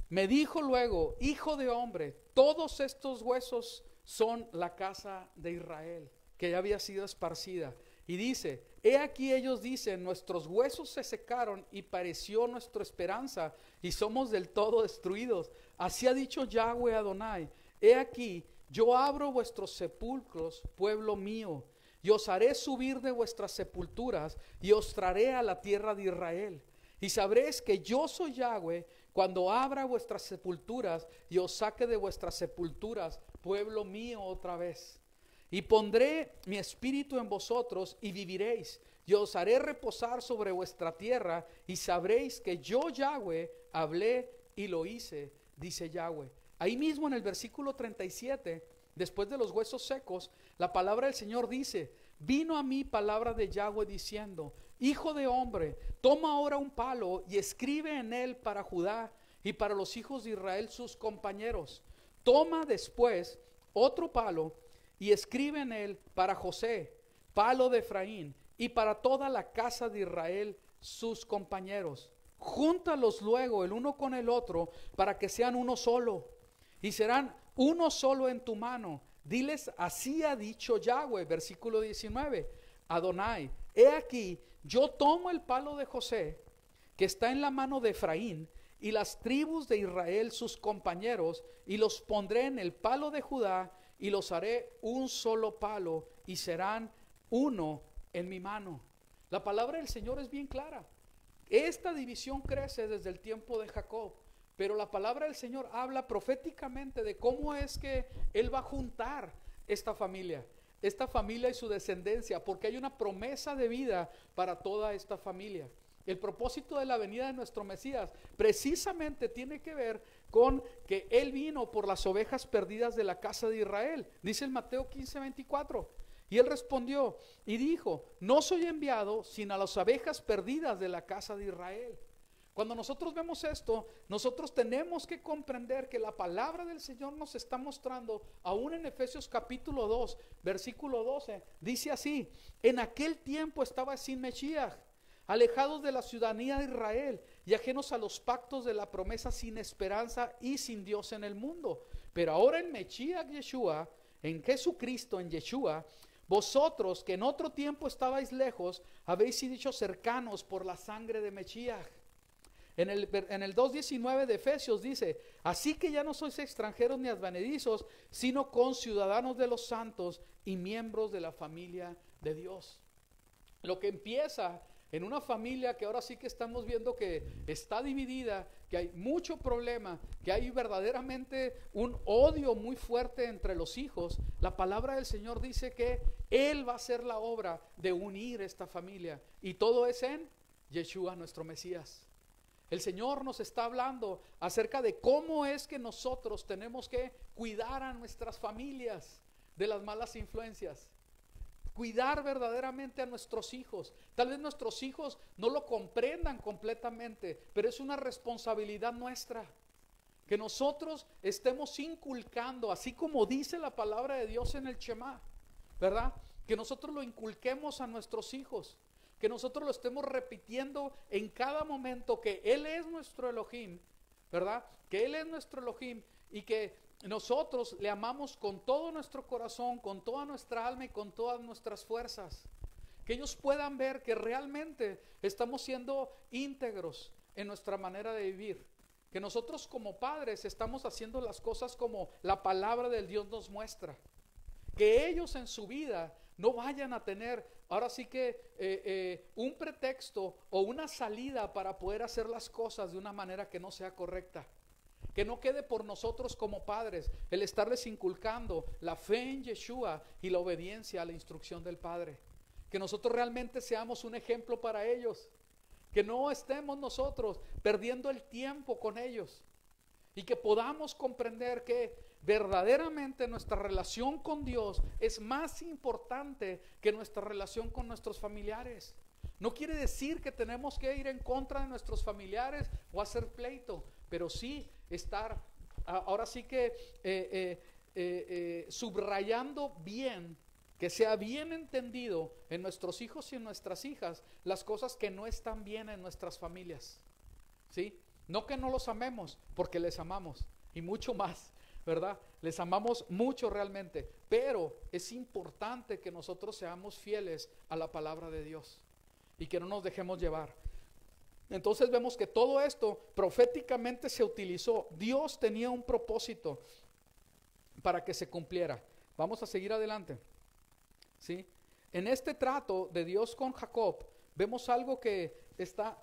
me dijo luego, hijo de hombre, todos estos huesos son la casa de Israel, que ya había sido esparcida. Y dice, he aquí ellos dicen, nuestros huesos se secaron y pereció nuestra esperanza y somos del todo destruidos. Así ha dicho Yahweh Adonai, he aquí, yo abro vuestros sepulcros, pueblo mío, y os haré subir de vuestras sepulturas y os traeré a la tierra de Israel. Y sabréis que yo soy Yahweh cuando abra vuestras sepulturas y os saque de vuestras sepulturas, pueblo mío, otra vez. Y pondré mi espíritu en vosotros y viviréis. Y os haré reposar sobre vuestra tierra y sabréis que yo, Yahweh, hablé y lo hice, dice Yahweh. Ahí mismo en el versículo 37, después de los huesos secos, la palabra del Señor dice, vino a mí palabra de Yahweh diciendo, hijo de hombre, toma ahora un palo y escribe en él para Judá y para los hijos de Israel sus compañeros. Toma después otro palo y escribe en él para José, palo de Efraín, y para toda la casa de Israel sus compañeros. Júntalos luego el uno con el otro para que sean uno solo, y serán uno solo en tu mano. Diles, así ha dicho Yahweh, versículo 19, Adonai, he aquí, yo tomo el palo de José, que está en la mano de Efraín, y las tribus de Israel sus compañeros, y los pondré en el palo de Judá, y los haré un solo palo, y serán uno en mi mano. La palabra del Señor es bien clara. Esta división crece desde el tiempo de Jacob, pero la palabra del Señor habla proféticamente de cómo es que Él va a juntar esta familia y su descendencia, porque hay una promesa de vida para toda esta familia. El propósito de la venida de nuestro Mesías precisamente tiene que ver con que Él vino por las ovejas perdidas de la casa de Israel. Dice en Mateo 15:24. Y Él respondió y dijo, no soy enviado sino a las ovejas perdidas de la casa de Israel. Cuando nosotros vemos esto, nosotros tenemos que comprender que la palabra del Señor nos está mostrando, aún en Efesios capítulo 2, versículo 12, dice así, en aquel tiempo estaba sin Mesías, alejados de la ciudadanía de Israel y ajenos a los pactos de la promesa, sin esperanza y sin Dios en el mundo. Pero ahora en Mesías Yeshua, en Jesucristo, en Yeshua, vosotros que en otro tiempo estabais lejos, habéis sido hechos cercanos por la sangre de Mesías. En el 2:19 de Efesios dice, así que ya no sois extranjeros ni advenedizos, sino conciudadanos de los santos y miembros de la familia de Dios. Lo que empieza en una familia que ahora sí que estamos viendo que está dividida, que hay mucho problema, que hay verdaderamente un odio muy fuerte entre los hijos, la palabra del Señor dice que Él va a hacer la obra de unir esta familia, y todo es en Yeshua, nuestro Mesías. El Señor nos está hablando acerca de cómo es que nosotros tenemos que cuidar a nuestras familias de las malas influencias. Cuidar verdaderamente a nuestros hijos. Tal vez nuestros hijos no lo comprendan completamente, pero es una responsabilidad nuestra. Que nosotros estemos inculcando, así como dice la palabra de Dios en el Shema, ¿verdad? Que nosotros lo inculquemos a nuestros hijos. Que nosotros lo estemos repitiendo en cada momento, que Él es nuestro Elohim, ¿verdad? Que Él es nuestro Elohim y que nosotros le amamos con todo nuestro corazón, con toda nuestra alma y con todas nuestras fuerzas. Que ellos puedan ver que realmente estamos siendo íntegros en nuestra manera de vivir. Que nosotros como padres estamos haciendo las cosas como la palabra del Dios nos muestra. Que ellos en su vida no vayan a tener, ahora sí que un pretexto o una salida para poder hacer las cosas de una manera que no sea correcta. Que no quede por nosotros como padres el estarles inculcando la fe en Yeshua y la obediencia a la instrucción del Padre. Que nosotros realmente seamos un ejemplo para ellos. que no estemos nosotros perdiendo el tiempo con ellos y que podamos comprender que verdaderamente nuestra relación con Dios es más importante que nuestra relación con nuestros familiares. No quiere decir que tenemos que ir en contra de nuestros familiares o hacer pleito, pero sí estar, ahora sí que subrayando bien, que sea bien entendido en nuestros hijos y en nuestras hijas las cosas que no están bien en nuestras familias, ¿sí? No que no los amemos, porque les amamos y mucho más, ¿verdad? Les amamos mucho realmente, pero es importante que nosotros seamos fieles a la palabra de Dios y que no nos dejemos llevar. Entonces vemos que todo esto proféticamente se utilizó. Dios tenía un propósito para que se cumpliera. Vamos a seguir adelante, ¿sí? En este trato de Dios con Jacob vemos algo que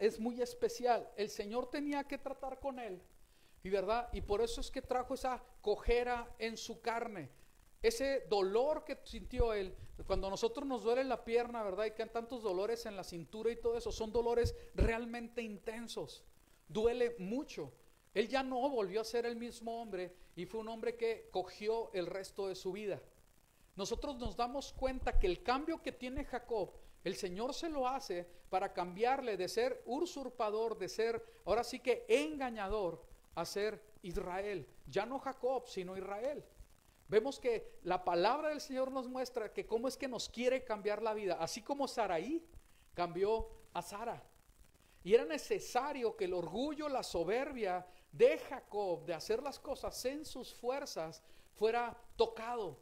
es muy especial. El Señor tenía que tratar con él, y verdad, y por eso es que trajo esa cojera en su carne, ese dolor que sintió él. Cuando a nosotros nos duele la pierna, verdad, y que hay tantos dolores en la cintura y todo eso, son dolores realmente intensos, duele mucho. Él ya no volvió a ser el mismo hombre y fue un hombre que cogió el resto de su vida. Nosotros nos damos cuenta que el cambio que tiene Jacob, el Señor se lo hace para cambiarle de ser usurpador, de ser ahora sí que engañador, a ser Israel. Ya no Jacob, sino Israel. Vemos que la palabra del Señor nos muestra que cómo es que nos quiere cambiar la vida, así como Saraí cambió a Sara. Y era necesario que el orgullo, la soberbia de Jacob de hacer las cosas en sus fuerzas fuera tocado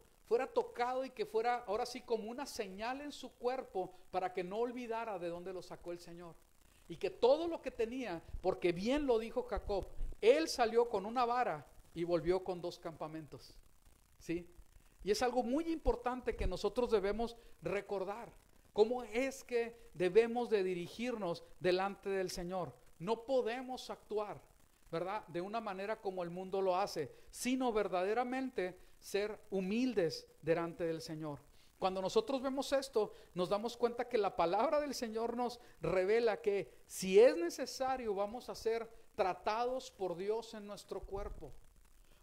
y que fuera ahora sí como una señal en su cuerpo para que no olvidara de dónde lo sacó el Señor. Y que todo lo que tenía, porque bien lo dijo Jacob, él salió con una vara y volvió con 2 campamentos, ¿sí? Y es algo muy importante que nosotros debemos recordar. ¿Cómo es que debemos de dirigirnos delante del Señor? No podemos actuar, ¿verdad?, de una manera como el mundo lo hace, sino verdaderamente ser humildes delante del Señor. Cuando nosotros vemos esto, nos damos cuenta que la palabra del Señor nos revela que si es necesario vamos a ser tratados por Dios en nuestro cuerpo.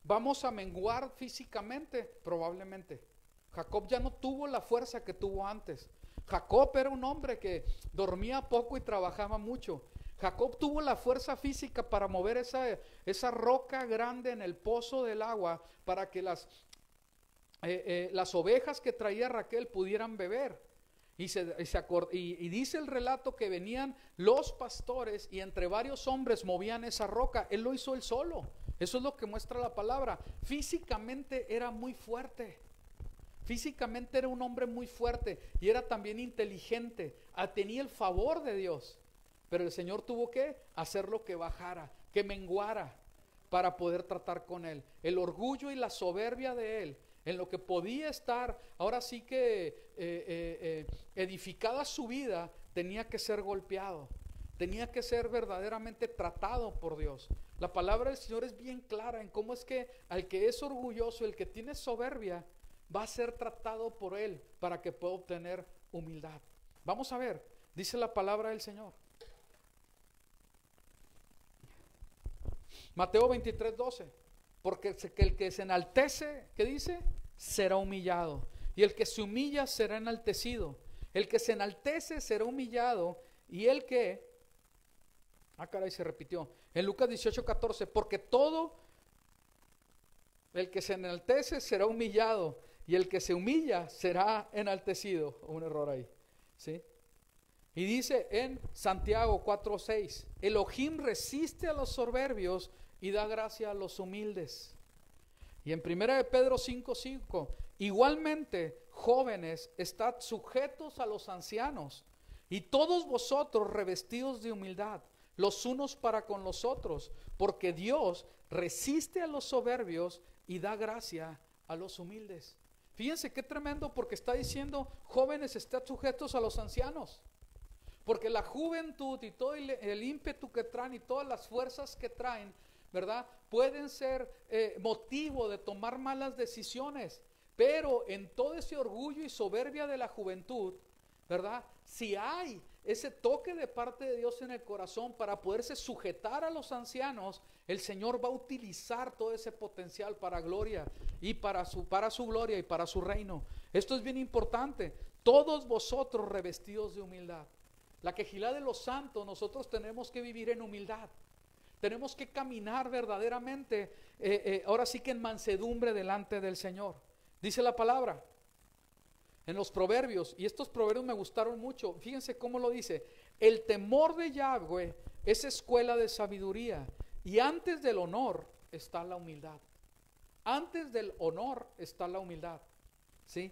Vamos a menguar físicamente, probablemente. Jacob ya no tuvo la fuerza que tuvo antes. Jacob era un hombre que dormía poco y trabajaba mucho. Jacob tuvo la fuerza física para mover esa roca grande en el pozo del agua para que las ovejas que traía Raquel pudieran beber. Y dice el relato que venían los pastores y entre varios hombres movían esa roca. Él lo hizo él solo. Eso es lo que muestra la palabra. Físicamente era muy fuerte. Físicamente era un hombre muy fuerte y era también inteligente. Tenía el favor de Dios. Pero el Señor tuvo que hacerlo que bajara, que menguara para poder tratar con él. El orgullo y la soberbia de él, en lo que podía estar, ahora sí que edificada su vida, tenía que ser golpeado, tenía que ser verdaderamente tratado por Dios. La palabra del Señor es bien clara en cómo es que al que es orgulloso, el que tiene soberbia, va a ser tratado por él para que pueda obtener humildad. Vamos a ver, dice la palabra del Señor. Mateo 23:12, porque el que se enaltece, ¿qué dice? Será humillado, y el que se humilla será enaltecido. El que se enaltece será humillado, y el que, caray, se repitió, en Lucas 18:14, porque todo el que se enaltece será humillado, y el que se humilla será enaltecido. Un error ahí, ¿sí? Y dice en Santiago 4:6, Elohim resiste a los soberbios y da gracia a los humildes. Y en 1 de Pedro 5:5, igualmente, jóvenes, estad sujetos a los ancianos, y todos vosotros revestidos de humildad, los unos para con los otros, porque Dios resiste a los soberbios y da gracia a los humildes. Fíjense qué tremendo, porque está diciendo, jóvenes, estad sujetos a los ancianos. Porque la juventud y todo el ímpetu que traen y todas las fuerzas que traen, ¿verdad?, pueden ser motivo de tomar malas decisiones. Pero en todo ese orgullo y soberbia de la juventud, ¿verdad?, si hay ese toque de parte de Dios en el corazón para poderse sujetar a los ancianos, el Señor va a utilizar todo ese potencial para gloria y para su gloria y para su reino. Esto es bien importante. Todos vosotros revestidos de humildad. La quejilá de los santos, nosotros tenemos que vivir en humildad. Tenemos que caminar verdaderamente, ahora sí que en mansedumbre delante del Señor. Dice la palabra en los proverbios, y estos proverbios me gustaron mucho. Fíjense cómo lo dice: el temor de Yahweh es escuela de sabiduría, y antes del honor está la humildad. Antes del honor está la humildad, ¿sí?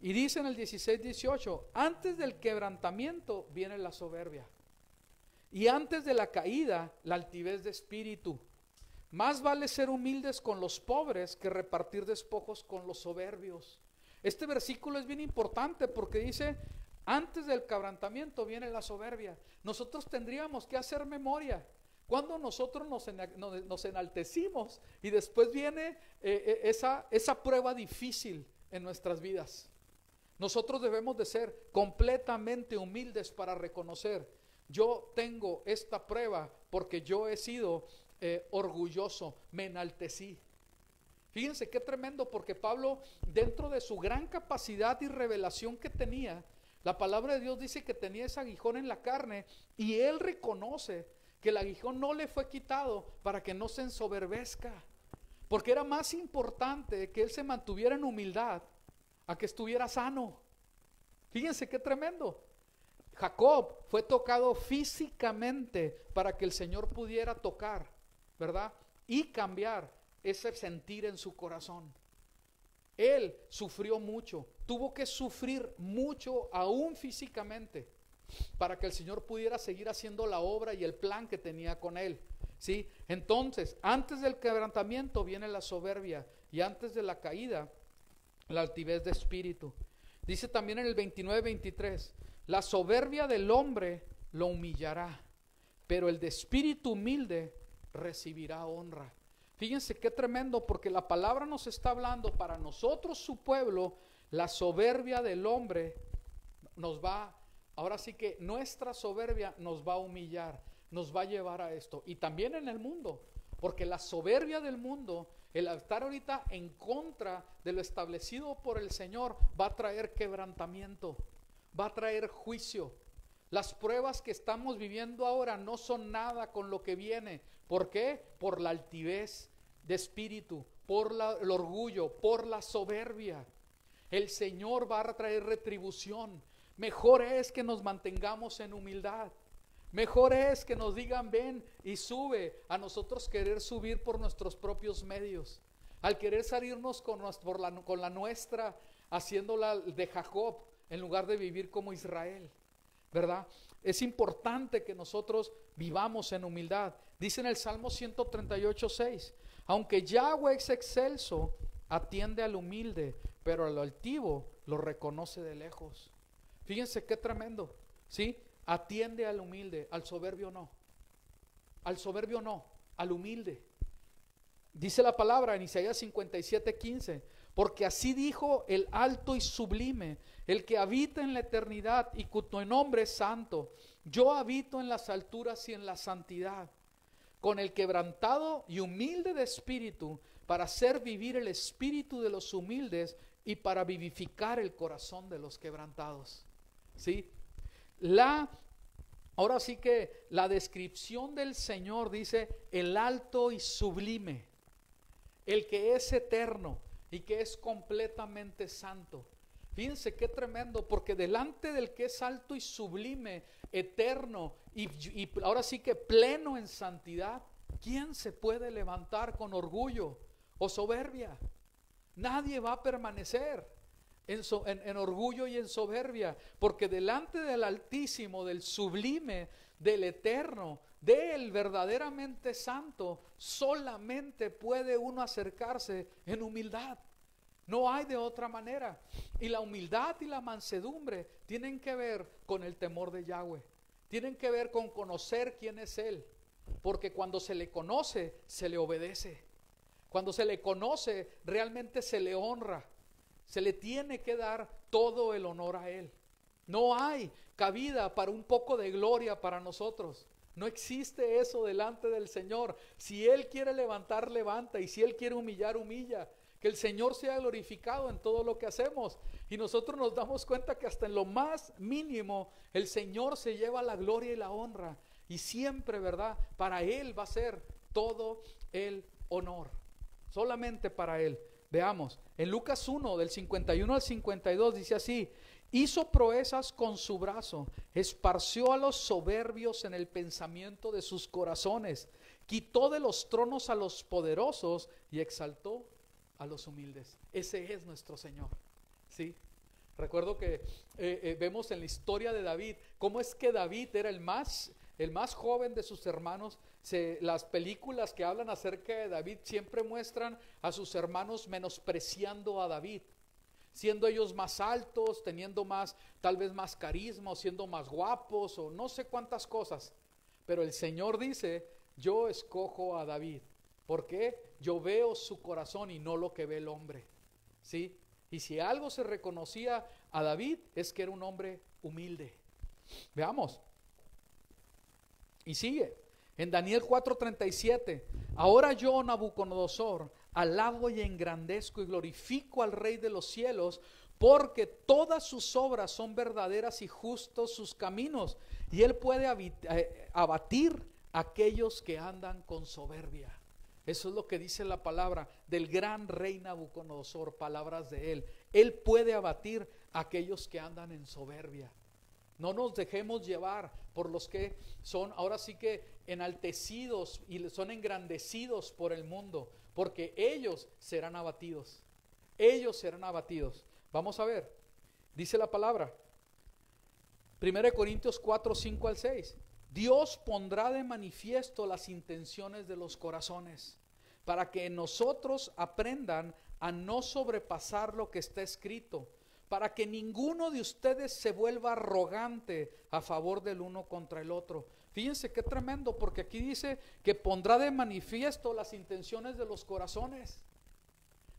Y dice en el 16-18, antes del quebrantamiento viene la soberbia, y antes de la caída la altivez de espíritu. Más vale ser humildes con los pobres que repartir despojos con los soberbios. Este versículo es bien importante porque dice, antes del quebrantamiento viene la soberbia. Nosotros tendríamos que hacer memoria cuando nosotros nos enaltecimos y después viene esa prueba difícil en nuestras vidas. Nosotros debemos de ser completamente humildes para reconocer, yo tengo esta prueba porque yo he sido orgulloso, me enaltecí. Fíjense qué tremendo, porque Pablo, dentro de su gran capacidad y revelación que tenía, la palabra de Dios dice que tenía ese aguijón en la carne, y él reconoce que el aguijón no le fue quitado para que no se ensoberbezca, porque era más importante que él se mantuviera en humildad a que estuviera sano. Fíjense qué tremendo. Jacob fue tocado físicamente para que el Señor pudiera tocar, ¿verdad? Y cambiar ese sentir en su corazón. Él sufrió mucho, tuvo que sufrir mucho aún físicamente para que el Señor pudiera seguir haciendo la obra y el plan que tenía con él, ¿sí? Entonces, antes del quebrantamiento viene la soberbia, y antes de la caída la altivez de espíritu. Dice también en el 29-23, la soberbia del hombre lo humillará, pero el de espíritu humilde recibirá honra. Fíjense qué tremendo, porque la palabra nos está hablando para nosotros, su pueblo. La soberbia del hombre nos va, ahora sí que nuestra soberbia nos va a humillar, nos va a llevar a esto. Y también en el mundo, porque la soberbia del mundo, el estar ahorita en contra de lo establecido por el Señor, va a traer quebrantamiento, va a traer juicio. Las pruebas que estamos viviendo ahora no son nada con lo que viene. ¿Por qué? Por la altivez de espíritu, por el orgullo, por la soberbia. El Señor va a traer retribución. Mejor es que nos mantengamos en humildad. Mejor es que nos digan ven y sube, a nosotros querer subir por nuestros propios medios, al querer salirnos con la nuestra, haciéndola de Jacob en lugar de vivir como Israel, ¿verdad? Es importante que nosotros vivamos en humildad. Dice en el Salmo 138:6, aunque Yahweh es excelso, atiende al humilde, pero al altivo lo reconoce de lejos. Fíjense qué tremendo, ¿sí? Atiende al humilde, al soberbio no. Al soberbio no, al humilde. Dice la palabra en Isaías 57:15, porque así dijo el alto y sublime, el que habita en la eternidad y cuyo nombre es santo. Yo habito en las alturas y en la santidad, con el quebrantado y humilde de espíritu, para hacer vivir el espíritu de los humildes y para vivificar el corazón de los quebrantados. ¿Sí? Ahora sí que la descripción del Señor dice el alto y sublime, el que es eterno y que es completamente santo. Fíjense qué tremendo, porque delante del que es alto y sublime, eterno y ahora sí que pleno en santidad, ¿quién se puede levantar con orgullo o soberbia? Nadie va a permanecer en orgullo y en soberbia, porque delante del Altísimo, del sublime, del eterno, del verdaderamente santo, solamente puede uno acercarse en humildad. No hay de otra manera. Y la humildad y la mansedumbre tienen que ver con el temor de Yahweh, tienen que ver con conocer quién es Él, porque cuando se le conoce, se le obedece. Cuando se le conoce, realmente se le honra. Se le tiene que dar todo el honor a Él. No hay cabida para un poco de gloria para nosotros. No existe eso delante del Señor. Si Él quiere levantar, levanta, y si Él quiere humillar, humilla. Que el Señor sea glorificado en todo lo que hacemos. Y nosotros nos damos cuenta que hasta en lo más mínimo el Señor se lleva la gloria y la honra. Y siempre, ¿verdad? Para Él va a ser todo el honor. Solamente para Él. Veamos, en Lucas 1, del 51 al 52 dice así: hizo proezas con su brazo, esparció a los soberbios en el pensamiento de sus corazones, quitó de los tronos a los poderosos y exaltó a los humildes. Ese es nuestro Señor, ¿sí? Recuerdo que vemos en la historia de David, cómo es que David era el más joven de sus hermanos. Las películas que hablan acerca de David siempre muestran a sus hermanos menospreciando a David, siendo ellos más altos, teniendo tal vez más carisma, o siendo más guapos, o no sé cuántas cosas. Pero el Señor dice: yo escojo a David, porque yo veo su corazón y no lo que ve el hombre, ¿sí? Y si algo se reconocía a David, es que era un hombre humilde. Veamos. Y sigue, en Daniel 4:37, ahora yo, Nabucodonosor, alabo y engrandezco y glorifico al Rey de los cielos, porque todas sus obras son verdaderas y justos sus caminos, y Él puede abatir a aquellos que andan con soberbia. Eso es lo que dice la palabra del gran rey Nabucodonosor, palabras de Él. Él puede abatir a aquellos que andan en soberbia. No nos dejemos llevar por los que son ahora sí que enaltecidos y son engrandecidos por el mundo, porque ellos serán abatidos. Ellos serán abatidos. Vamos a ver, dice la palabra, 1 Corintios 4, 5 al 6. Dios pondrá de manifiesto las intenciones de los corazones, para que nosotros aprendan a no sobrepasar lo que está escrito, para que ninguno de ustedes se vuelva arrogante a favor del uno contra el otro. Fíjense qué tremendo, porque aquí dice que pondrá de manifiesto las intenciones de los corazones.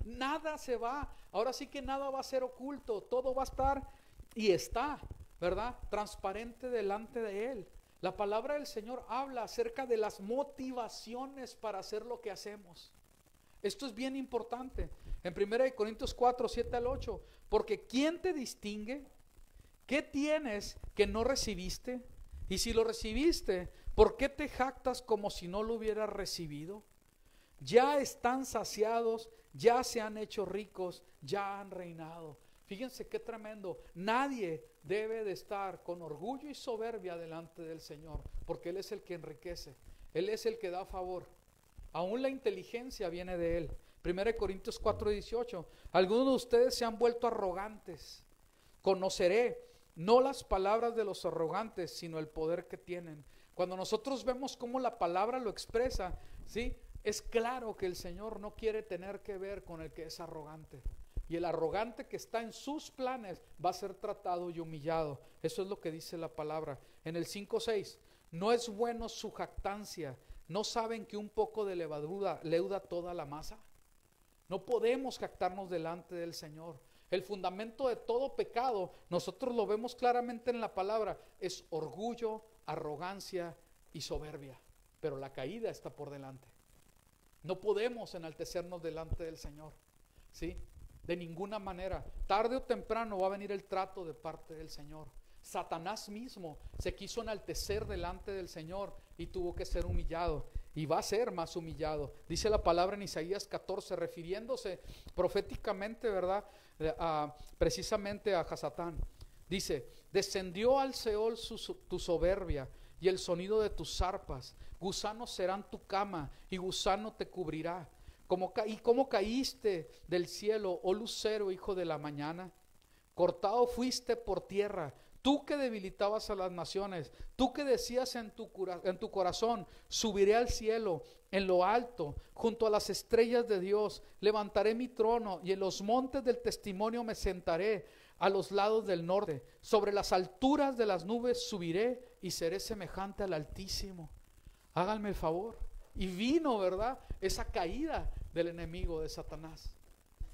Nada se va, ahora sí que nada va a ser oculto, todo va a estar y está, ¿verdad? Transparente delante de Él. La palabra del Señor habla acerca de las motivaciones para hacer lo que hacemos. Esto es bien importante. En 1 Corintios 4, 7 al 8, porque ¿quién te distingue? ¿Qué tienes que no recibiste? Y si lo recibiste, ¿por qué te jactas como si no lo hubieras recibido? Ya están saciados, ya se han hecho ricos, ya han reinado. Fíjense qué tremendo. Nadie debe de estar con orgullo y soberbia delante del Señor, porque Él es el que enriquece, Él es el que da favor. Aún la inteligencia viene de Él. 1 Corintios 4, 18. Algunos de ustedes se han vuelto arrogantes. Conoceré no las palabras de los arrogantes, sino el poder que tienen. Cuando nosotros vemos cómo la palabra lo expresa, ¿sí? Es claro que el Señor no quiere tener que ver con el que es arrogante. Y el arrogante que está en sus planes va a ser tratado y humillado. Eso es lo que dice la palabra. En el 5:6, no es bueno su jactancia. ¿No saben que un poco de levadura leuda toda la masa? No podemos jactarnos delante del Señor. El fundamento de todo pecado, nosotros lo vemos claramente en la palabra, es orgullo, arrogancia y soberbia. Pero la caída está por delante. No podemos enaltecernos delante del Señor, ¿sí? De ninguna manera. Tarde o temprano va a venir el trato de parte del Señor. Satanás mismo se quiso enaltecer delante del Señor y tuvo que ser humillado. Y va a ser más humillado. Dice la palabra en Isaías 14, refiriéndose proféticamente, ¿verdad? Precisamente a Hasatán. Dice, descendió al Seol tu soberbia y el sonido de tus arpas. Gusanos serán tu cama y gusano te cubrirá. ¿Y cómo caíste del cielo, oh lucero, hijo de la mañana? Cortado fuiste por tierra, tú que debilitabas a las naciones, tú que decías en tu corazón, subiré al cielo, en lo alto, junto a las estrellas de Dios, levantaré mi trono y en los montes del testimonio me sentaré, a los lados del norte, sobre las alturas de las nubes subiré y seré semejante al Altísimo. Háganme el favor. Y vino, ¿verdad?, esa caída del enemigo de Satanás,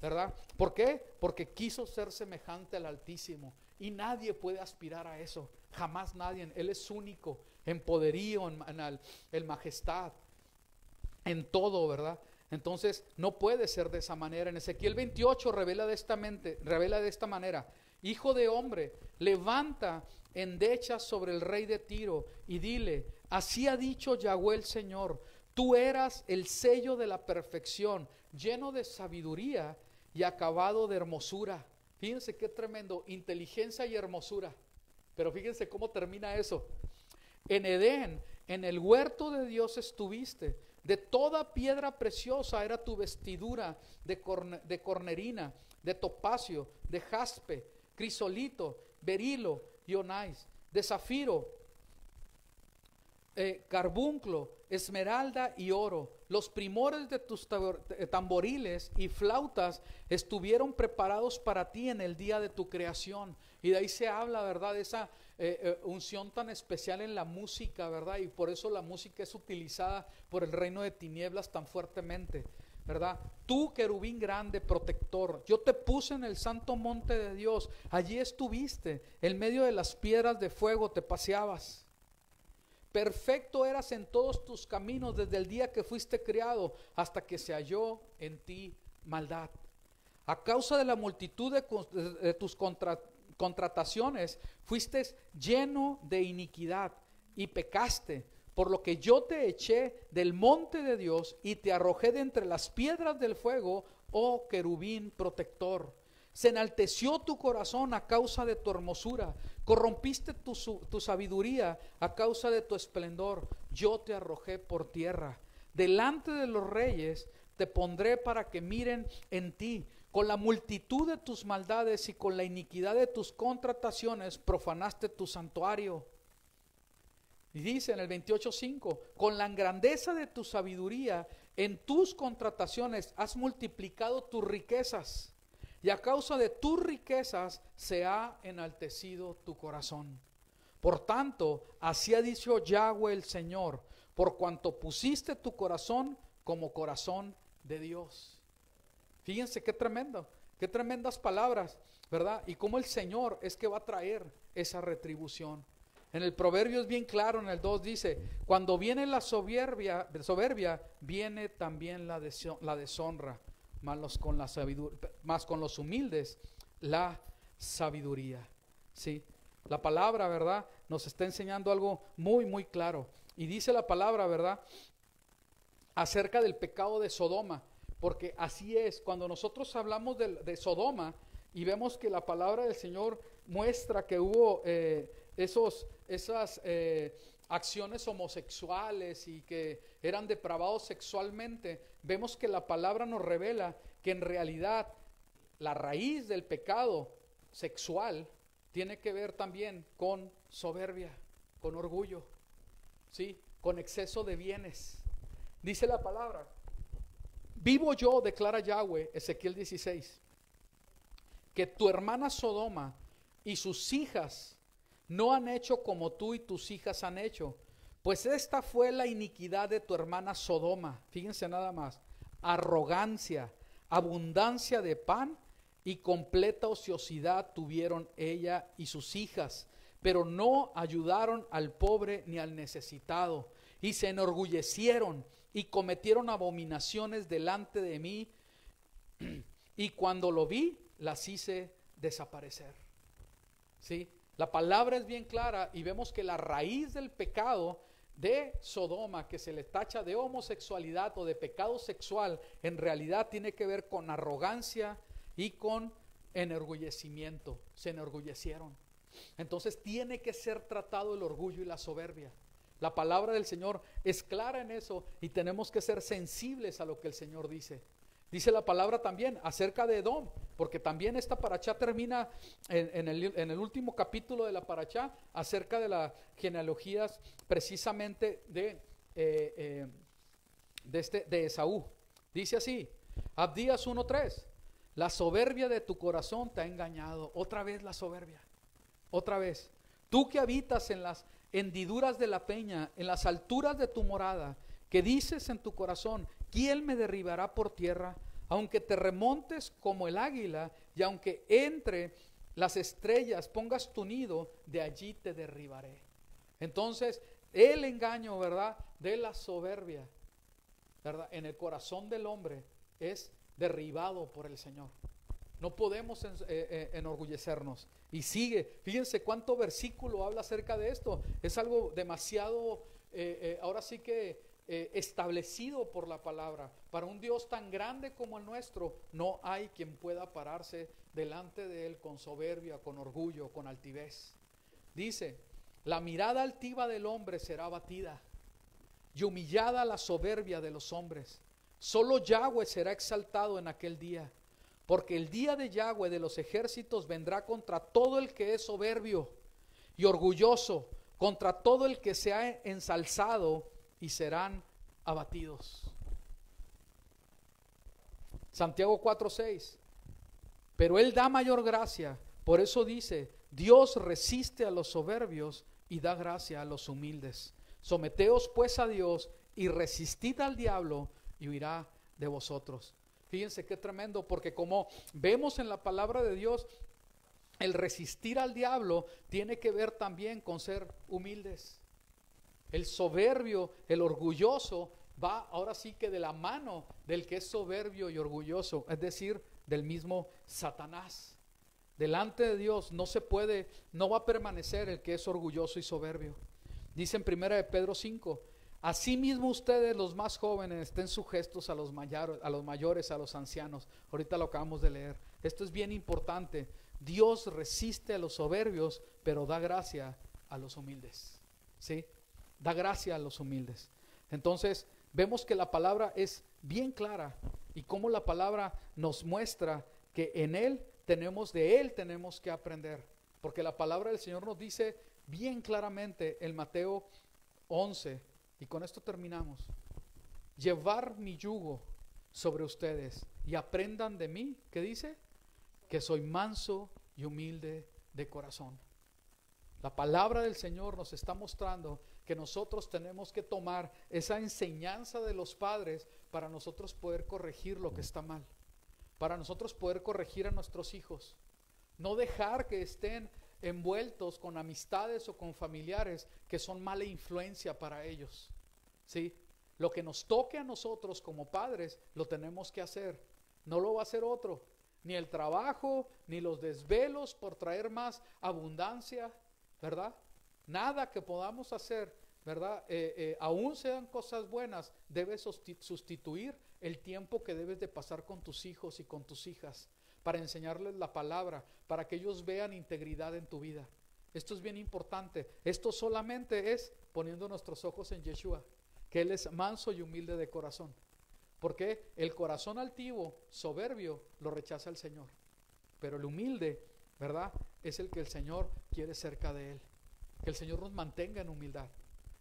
¿verdad? ¿Por qué? Porque quiso ser semejante al Altísimo. Y nadie puede aspirar a eso. jamás nadie. Él es único en poderío, en majestad, en todo, ¿verdad? Entonces no puede ser de esa manera. En Ezequiel 28 revela de esta manera: hijo de hombre, levanta endechas sobre el rey de Tiro y dile: así ha dicho Yahweh el Señor, tú eras el sello de la perfección, lleno de sabiduría y acabado de hermosura. Fíjense qué tremendo, inteligencia y hermosura. Pero fíjense cómo termina eso. En Edén, en el huerto de Dios estuviste. De toda piedra preciosa era tu vestidura, de cornerina, de topacio, de jaspe, crisolito, berilo y onais, de zafiro, carbunclo, esmeralda y oro. Los primores de tus tamboriles y flautas estuvieron preparados para ti en el día de tu creación. Y de ahí se habla, ¿verdad?, de esa unción tan especial en la música, ¿verdad? Y por eso la música es utilizada por el reino de tinieblas tan fuertemente, ¿verdad? Tú, querubín grande, protector, yo te puse en el santo monte de Dios. Allí estuviste, en medio de las piedras de fuego te paseabas. Perfecto eras en todos tus caminos desde el día que fuiste criado hasta que se halló en ti maldad. A causa de la multitud de tus contrataciones fuiste lleno de iniquidad y pecaste, por lo que yo te eché del monte de Dios y te arrojé de entre las piedras del fuego, oh querubín protector. Se enalteció tu corazón a causa de tu hermosura, corrompiste tu sabiduría a causa de tu esplendor. Yo te arrojé por tierra. Delante de los reyes te pondré para que miren en ti. Con la multitud de tus maldades y con la iniquidad de tus contrataciones profanaste tu santuario. Y dice en el 28:5, con la grandeza de tu sabiduría en tus contrataciones has multiplicado tus riquezas. Y a causa de tus riquezas se ha enaltecido tu corazón. Por tanto, así ha dicho Yahweh el Señor, por cuanto pusiste tu corazón como corazón de Dios. Fíjense qué tremendo, qué tremendas palabras, ¿verdad? Y cómo el Señor es que va a traer esa retribución. En el Proverbio es bien claro, en el 2 dice, cuando viene la soberbia, viene también la deshonra. Más con los humildes la sabiduría. ¿Sí? La palabra, ¿verdad?, nos está enseñando algo muy, muy claro. Y dice la palabra, ¿verdad?, acerca del pecado de Sodoma. Porque así es, cuando nosotros hablamos de Sodoma y vemos que la palabra del Señor muestra que hubo esas acciones homosexuales y que eran depravados sexualmente, vemos que la palabra nos revela que en realidad la raíz del pecado sexual tiene que ver también con soberbia, con orgullo, ¿sí?, con exceso de bienes. Dice la palabra: vivo yo, declara Yahweh, Ezequiel 16, que tu hermana Sodoma y sus hijas no han hecho como tú y tus hijas han hecho, pues esta fue la iniquidad de tu hermana Sodoma. Fíjense nada más: arrogancia, abundancia de pan y completa ociosidad tuvieron ella y sus hijas, pero no ayudaron al pobre ni al necesitado, y se enorgullecieron y cometieron abominaciones delante de mí, y cuando lo vi, las hice desaparecer. ¿Sí? La palabra es bien clara y vemos que la raíz del pecado de Sodoma, que se le tacha de homosexualidad o de pecado sexual, en realidad tiene que ver con arrogancia y con enorgullecimiento. Se enorgullecieron. Entonces tiene que ser tratado el orgullo y la soberbia. La palabra del Señor es clara en eso y tenemos que ser sensibles a lo que el Señor dice. Dice la palabra también acerca de Edom, porque también esta parachá termina en el último capítulo de la parachá acerca de las genealogías precisamente de Esaú. Dice así, Abdías 1:3, la soberbia de tu corazón te ha engañado. Otra vez la soberbia, otra vez. Tú que habitas en las hendiduras de la peña, en las alturas de tu morada, que dices en tu corazón, ¿quién me derribará por tierra? Aunque te remontes como el águila y aunque entre las estrellas, pongas tu nido, de allí te derribaré. Entonces, el engaño, ¿verdad?, de la soberbia, ¿verdad?, en el corazón del hombre es derribado por el Señor. No podemos enorgullecernos. Y sigue, fíjense cuánto versículo habla acerca de esto. Es algo demasiado, ahora sí que establecido por la palabra. Para un Dios tan grande como el nuestro, no hay quien pueda pararse delante de Él con soberbia, con orgullo, con altivez. Dice, la mirada altiva del hombre será abatida y humillada la soberbia de los hombres. Solo Yahweh será exaltado en aquel día, porque el día de Yahweh de los ejércitos vendrá contra todo el que es soberbio y orgulloso, contra todo el que se ha ensalzado, y serán abatidos. Santiago 4:6. Pero Él da mayor gracia, por eso dice, Dios resiste a los soberbios y da gracia a los humildes. Someteos pues a Dios y resistid al diablo y huirá de vosotros. Fíjense qué tremendo, porque como vemos en la palabra de Dios, el resistir al diablo tiene que ver también con ser humildes. El soberbio, el orgulloso, va ahora sí que de la mano del que es soberbio y orgulloso, es decir, del mismo Satanás. Delante de Dios no se puede, no va a permanecer el que es orgulloso y soberbio. Dice en 1 de Pedro 5, asimismo ustedes los más jóvenes estén sujetos a los mayores, a los ancianos. Ahorita lo acabamos de leer. Esto es bien importante. Dios resiste a los soberbios, pero da gracia a los humildes. ¿Sí? Da gracia a los humildes. Entonces, vemos que la palabra es bien clara y cómo la palabra nos muestra que de Él tenemos que aprender. Porque la palabra del Señor nos dice bien claramente en Mateo 11, y con esto terminamos: llevar mi yugo sobre ustedes y aprendan de mí, ¿qué dice? Que soy manso y humilde de corazón. La palabra del Señor nos está mostrando que nosotros tenemos que tomar esa enseñanza de los padres para nosotros poder corregir lo que está mal, para nosotros poder corregir a nuestros hijos. No dejar que estén envueltos con amistades o con familiares que son mala influencia para ellos. ¿Sí? Lo que nos toque a nosotros como padres lo tenemos que hacer. No lo va a hacer otro. Ni el trabajo, ni los desvelos por traer más abundancia, ¿verdad? Nada que podamos hacer, ¿verdad? Aún sean cosas buenas, debes sustituir el tiempo que debes de pasar con tus hijos y con tus hijas para enseñarles la palabra, para que ellos vean integridad en tu vida. Esto es bien importante. Esto solamente es poniendo nuestros ojos en Yeshua, que Él es manso y humilde de corazón. Porque el corazón altivo, soberbio, lo rechaza el Señor. Pero el humilde, ¿verdad?, es el que el Señor quiere cerca de Él. Que el Señor nos mantenga en humildad.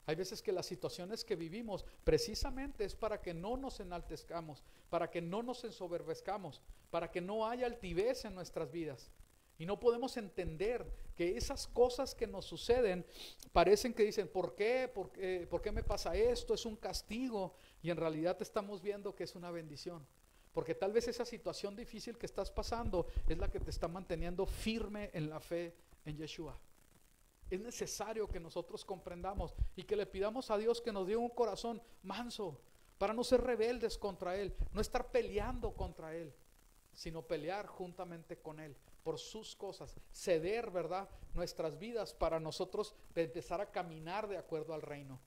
Hay veces que las situaciones que vivimos precisamente es para que no nos enaltezcamos, para que no nos ensoberbezcamos, para que no haya altivez en nuestras vidas. Y no podemos entender que esas cosas que nos suceden parecen que dicen, ¿por qué? ¿Por qué me pasa esto? Es un castigo. Y en realidad estamos viendo que es una bendición. Porque tal vez esa situación difícil que estás pasando es la que te está manteniendo firme en la fe en Yeshua. Es necesario que nosotros comprendamos y que le pidamos a Dios que nos dé un corazón manso para no ser rebeldes contra Él, no estar peleando contra Él, sino pelear juntamente con Él por sus cosas, ceder, ¿verdad?, nuestras vidas para nosotros empezar a caminar de acuerdo al reino.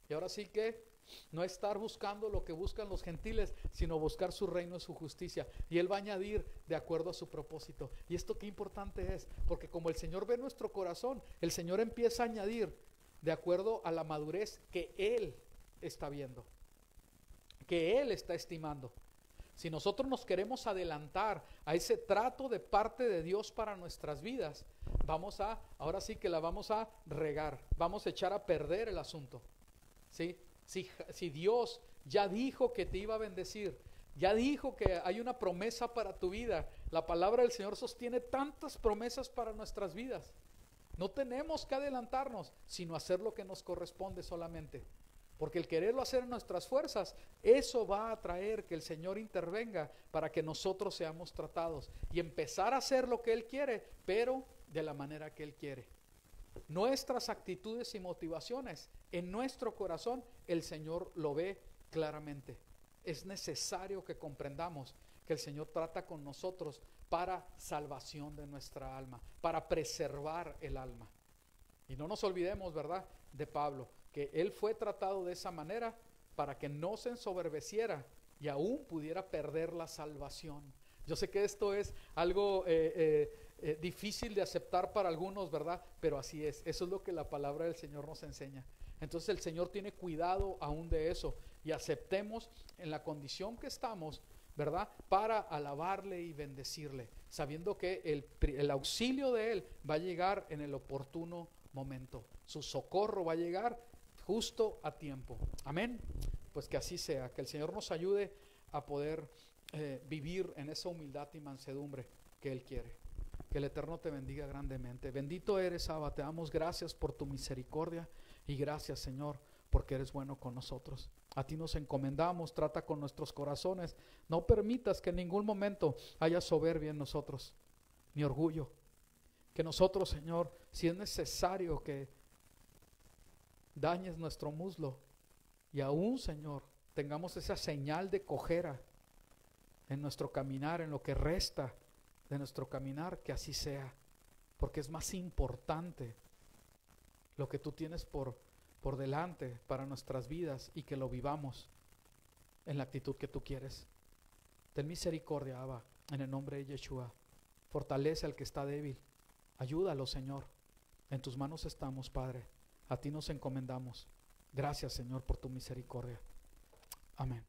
Y ahora sí que no estar buscando lo que buscan los gentiles, sino buscar su reino y su justicia. Y Él va a añadir de acuerdo a su propósito. Y esto qué importante es, porque como el Señor ve nuestro corazón, el Señor empieza a añadir de acuerdo a la madurez que Él está viendo, que Él está estimando. Si nosotros nos queremos adelantar a ese trato de parte de Dios para nuestras vidas, ahora sí que la vamos a regar, vamos a echar a perder el asunto. ¿Sí? Si Dios ya dijo que te iba a bendecir, ya dijo que hay una promesa para tu vida, la palabra del Señor sostiene tantas promesas para nuestras vidas. No tenemos que adelantarnos, sino hacer lo que nos corresponde solamente. Porque el quererlo hacer en nuestras fuerzas, eso va a traer que el Señor intervenga para que nosotros seamos tratados y empezar a hacer lo que Él quiere, pero de la manera que Él quiere. Nuestras actitudes y motivaciones en nuestro corazón, el Señor lo ve claramente. Es necesario que comprendamos que el Señor trata con nosotros para salvación de nuestra alma, para preservar el alma. Y no nos olvidemos, ¿verdad?, de Pablo, que él fue tratado de esa manera para que no se ensoberbeciera y aún pudiera perder la salvación. Yo sé que esto es algo difícil de aceptar para algunos, ¿verdad? Pero así es. Eso es lo que la palabra del Señor nos enseña. Entonces el Señor tiene cuidado aún de eso, y aceptemos en la condición que estamos, ¿verdad?, para alabarle y bendecirle, sabiendo que el auxilio de Él va a llegar en el oportuno momento. Su socorro va a llegar justo a tiempo. Amén. Pues que así sea, que el Señor nos ayude a poder vivir en esa humildad y mansedumbre que Él quiere. Que el Eterno te bendiga grandemente. Bendito eres, Abba, te damos gracias por tu misericordia y gracias, Señor, porque eres bueno con nosotros. A ti nos encomendamos, trata con nuestros corazones. No permitas que en ningún momento haya soberbia en nosotros, ni orgullo. Que nosotros, Señor, si es necesario que dañes nuestro muslo y aún, Señor, tengamos esa señal de cojera en nuestro caminar, en lo que resta de nuestro caminar, que así sea, porque es más importante lo que tú tienes por delante para nuestras vidas, y que lo vivamos en la actitud que tú quieres. Ten misericordia, Abba, en el nombre de Yeshua. Fortalece al que está débil. Ayúdalo, Señor. En tus manos estamos, Padre. A ti nos encomendamos. Gracias, Señor, por tu misericordia. Amén.